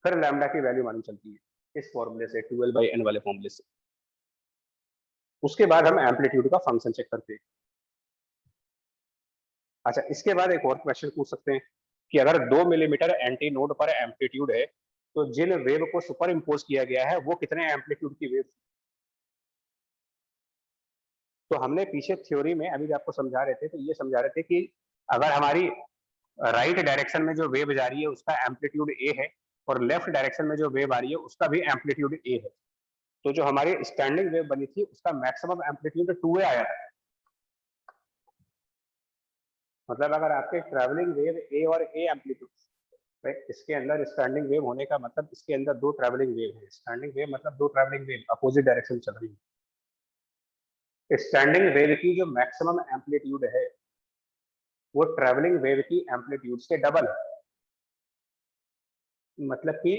फिर लैम्डा की वैल्यू मालूम चलती है इस फॉर्मूले से, 12/n वाले फॉर्मूले से। उसके बाद हम एम्पलीट्यूड का फंक्शन चेक करते हैं। अच्छा, इसके बाद एक और क्वेश्चन पूछ सकते हैं कि अगर 2 मिलीमीटर एंटी नोड पर एम्पलीट्यूड है तो जिन वेव को सुपर इम्पोज किया गया है वो कितने एम्पलीट्यूड की वेव। तो हमने पीछे थ्योरी में अभी आपको समझा रहे थे, तो ये समझा रहे थे कि अगर हमारी राइट डायरेक्शन में जो वेव जा रही है उसका एम्पलीट्यूड ए है और लेफ्ट डायरेक्शन में जो वेव आ रही है उसका भी एम्पलीट्यूड ए है, तो जो हमारी स्टैंडिंग वेव बनी थी उसका मैक्सिमम एम्पलीट्यूड 2a आया था। मतलब अगर आपके ट्रैवलिंग वेव ए और ए एम्पलीट्यूड, राइट, इसके अंदर स्टैंडिंग वेव होने का मतलब इसके अंदर दो ट्रैवलिंग वेव है। स्टैंडिंग वेव मतलब दो ट्रैवलिंग वेव अपोजिट डायरेक्शन चल रही है। स्टैंडिंग वेव की जो मैक्सिमम एम्पलीट्यूड है वो ट्रैवलिंग वेव की एम्पलीट्यूड से डबल है। मतलब कि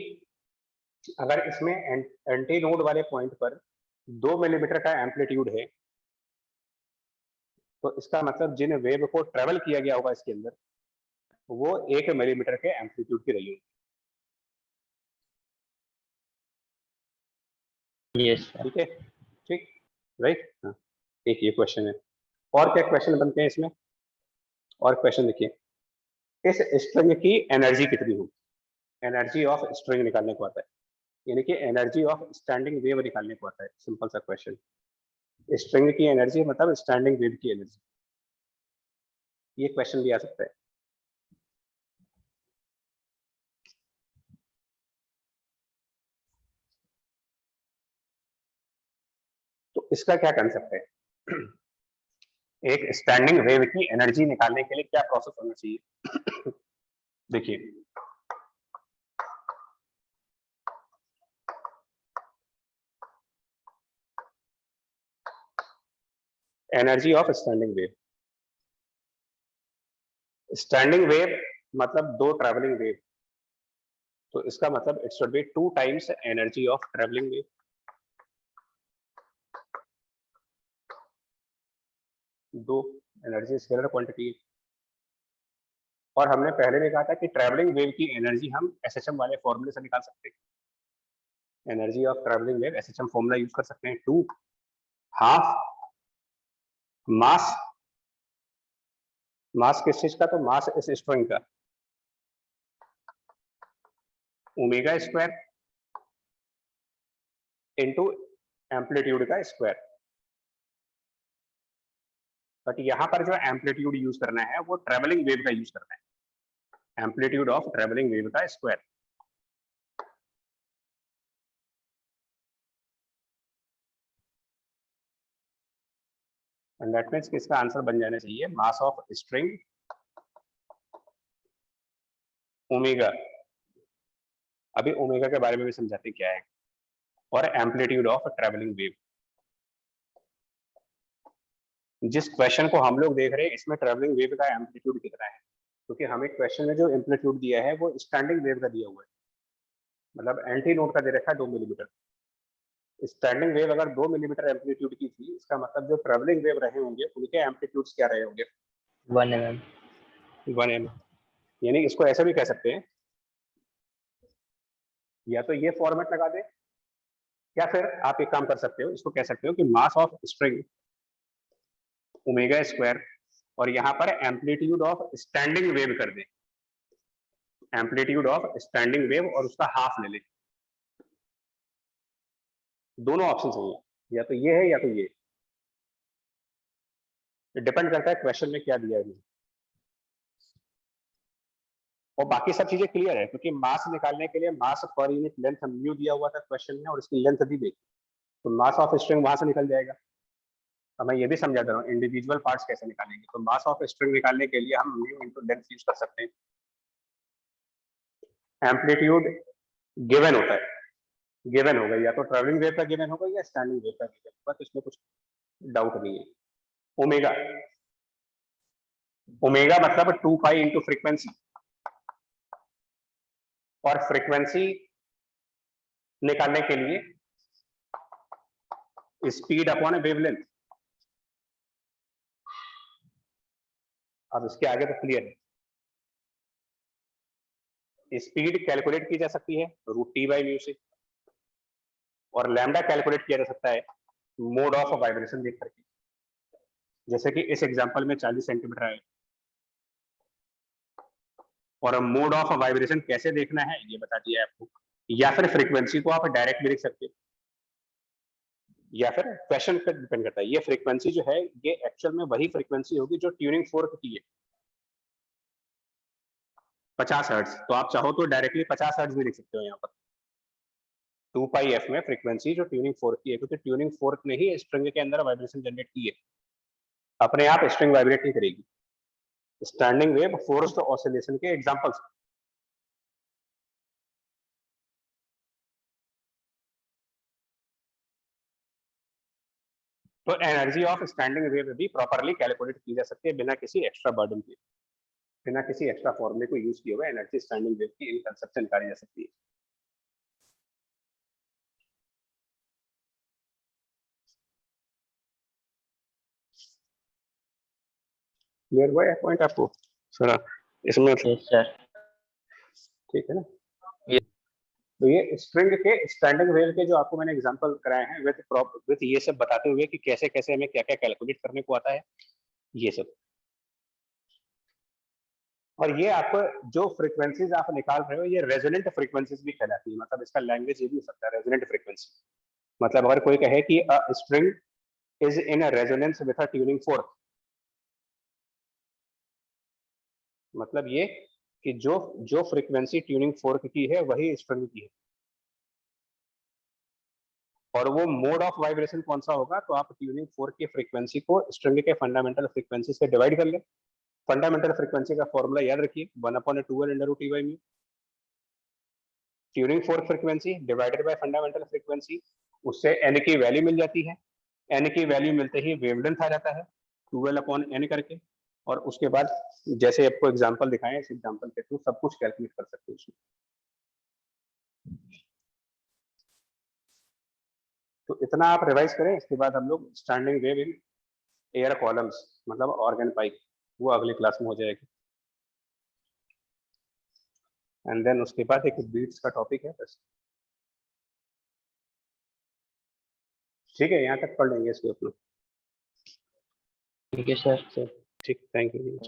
अगर इसमें एंटी नोड वाले पॉइंट पर 2 मिलीमीटर का एम्पलीट्यूड है तो इसका मतलब जिन वेव को ट्रेवल किया गया होगा इसके अंदर वो 1 मिलीमीटर के एम्पलीट्यूड की रही होगी। Yes sir. ठीक है, ठीक, राइट। हाँ, एक ये क्वेश्चन है। और क्या क्वेश्चन बनते हैं इसमें? और क्वेश्चन देखिए, इस स्ट्रिंग की एनर्जी कितनी होगी। एनर्जी ऑफ स्ट्रिंग निकालने को आता है, यानी कि एनर्जी ऑफ स्टैंडिंग वेव निकालने को आता है। सिंपल सा क्वेश्चन, स्ट्रिंग की एनर्जी मतलब स्टैंडिंग वेव की एनर्जी। ये क्वेश्चन भी आ सकता है। तो इसका क्या कंसेप्ट है? एक स्टैंडिंग वेव की एनर्जी निकालने के लिए क्या प्रोसेस होना चाहिए? देखिए, energy of standing wave. Standing wave मतलब दो ट्रैवलिंग वेव, तो इसका मतलब it should be 2 times energy of travelling wave. दो एनर्जी स्केलर क्वांटिटी है। और हमने पहले भी कहा था कि ट्रैवलिंग वेव की एनर्जी हम एसएचएम वाले फॉर्मूले से निकाल सकते हैं। Energy of travelling wave SHM formula use कर सकते हैं, 2 हाफ मास, मास किस चीज का? तो मास इस स्ट्रिंग का, ओमेगा स्क्वायर इनटू एम्पलीट्यूड का स्क्वायर। बट यहाँ पर जो एम्पलीट्यूड यूज करना है वो ट्रैवलिंग वेव का यूज करना है, एम्पलीट्यूड ऑफ ट्रैवलिंग वेव का स्क्वायर। एंड दैट मींस कि इसका आंसर बन जाना चाहिए मास ऑफ स्ट्रिंग ओमेगा। अभी ओमेगा के बारे में भी समझाते क्या है, और एम्पलीट्यूड ऑफ ट्रैवलिंग वेव। जिस क्वेश्चन को हम लोग देख रहे हैं इसमें ट्रैवलिंग वेव का एम्पलीट्यूड कितना है, क्योंकि हमें क्वेश्चन में जो एम्पलीट्यूड दिया है वो स्टैंडिंग वेव का दिया हुआ है, मतलब एंटी नोड का दे रखा है 2 मिलीमीटर। स्टैंडिंग वेव अगर 2 मिलीमीटर एम्पलीट्यूड की थी, इसका मतलब जो ट्रैवलिंग वेव रहे होंगे उनके एम्पलीट्यूड्स क्या रहे होंगे? 1 mm। 1 mm। यानी इसको ऐसा भी कह सकते हैं, या तो ये फॉर्मेट लगा दे, या फिर आप एक काम कर सकते हो, इसको कह सकते हो कि mass of string omega square, और यहाँ पर एम्पलीट्यूड ऑफ स्टैंडिंग वेव कर दे, एम्पलीट्यूड ऑफ स्टैंडिंग वेव और उसका हाफ ले ले। दोनों ऑप्शन सही है, या तो ये है या तो ये, डिपेंड करता है क्वेश्चन में क्या दिया है। और बाकी सब चीजें क्लियर है, क्योंकि मास निकालने के लिए मास पर यूनिट लेंथ म्यू दिया हुआ था क्वेश्चन में, और इसकी लेंथ दी देखी, तो मास ऑफ स्ट्रिंग वहां से निकल जाएगा। अब मैं ये भी समझा दे रहा हूँ इंडिविजुअल पार्ट्स कैसे निकालेंगे। तो मास ऑफ स्ट्रिंग निकालने के लिए हम म्यू इनटू लेंथ यूज कर सकते हैं। एम्पलीट्यूड गिवन होता है, गिवन होगा, या तो ट्रैवलिंग वेव का गिवन होगा या स्टैंडिंग वेव का गिवन होगा, तो इसमें कुछ डाउट नहीं है। ओमेगा, ओमेगा मतलब 2 पाई इंटू फ्रीक्वेंसी, और फ्रीक्वेंसी निकालने के लिए स्पीड अपॉन वेवलेंथ। अब इसके आगे तो क्लियर है। स्पीड कैलकुलेट की जा सकती है √T/μ से, और लैम्डा कैलकुलेट किया जा सकता है मोड ऑफ वाइब्रेशन देख करके। जैसे कि इस एग्जांपल में 40 सेंटीमीटर है, और मोड ऑफ वाइब्रेशन कैसे देखना है ये बता दिया है आपको, या फिर फ्रीक्वेंसी को आप डायरेक्ट भी लिख सकते हैं, या फिर क्वेश्चन पर डिपेंड करता है। ये फ्रीक्वेंसी जो है ये एक्चुअल में वही फ्रीक्वेंसी होगी जो ट्यूनिंग फोर्क की है, 50 हर्ट्ज। तो आप चाहो तो डायरेक्टली 50 हर्ट्ज भी लिख सकते हो यहाँ पर 2πf में फ्रीक्वेंसी जो ट्यूनिंग फोर्क की है, क्योंकि ट्यूनिंग फोर्क ने ही स्ट्रिंग के अंदर वाइब्रेशन जनरेट की है, अपने आप स्ट्रिंग वाइब्रेट नहीं करेगी। स्टैंडिंग वेव फोर्स्ड ऑसिलेशन के एग्जांपल्स। तो एनर्जी ऑफ स्टैंडिंग वेव भी प्रॉपर्ली कैलकुलेट की जा सकती है बिना किसी एक्स्ट्रा बर्डन के, बिना किसी एक्स्ट्रा फॉर्मूले को यूज किए हुए एनर्जी स्टैंडिंग वेव की इन कंसेप्ट से निकाली जा सकती है। क्लियर हुआ है पॉइंट आपको सर इसमें? Yes sir. ठीक है ना? तो ये स्ट्रिंग के स्टैंडिंग वेव के जो आपको मैंने एग्जांपल कराए हैं विद ये सब बताते हुए कि कैसे कैसे हमें क्या क्या कैलकुलेट करने को आता है ये सब। और ये आपको जो फ्रीक्वेंसीज आप निकाल रहे हो ये रेजोनेंट फ्रीक्वेंसीज भी कहलाती है, मतलब इसका लैंग्वेज ये भी हो सकता है रेजोनेंट फ्रीक्वेंसी। मतलब अगर कोई कहे कि a string is in a resonance with a tuning fork, मतलब ये कि जो जो फ्रीक्वेंसी ट्यूनिंग फोर्क की है वही स्ट्रिंग की है। और वो मोड ऑफ वाइब्रेशन कौन सा होगा, तो आप ट्यूनिंग फोर्क की फ्रीक्वेंसी को स्ट्रिंग के फंडामेंटल फ्रीक्वेंसी से डिवाइड कर ले। फंडामेंटल फ्रीक्वेंसी का फॉर्मूला याद रखिए 1/2L/T/μ। Tuning fork frequency divided by fundamental frequency, उससे एन की वैल्यू मिल जाती है। एन की वैल्यू मिलते ही वेवलेंथ आ जाता है 2L/n करके, और उसके बाद जैसे आपको एग्जांपल दिखाएं इस एग्जांपल के थ्रू सब कुछ कैलकुलेट कर सकते हैं उसमें। तो इतना आप रिवाइज करें, इसके बाद हम लोग standing wave in air columns मतलब ऑर्गन पाइप वो अगली क्लास में हो जाएगी। एंड देन उसके बाद एक बीट्स का टॉपिक है बस। ठीक है, यहाँ तक पढ़ लेंगे इसको अपना। ठीक है सर। ठीक, थैंक यू।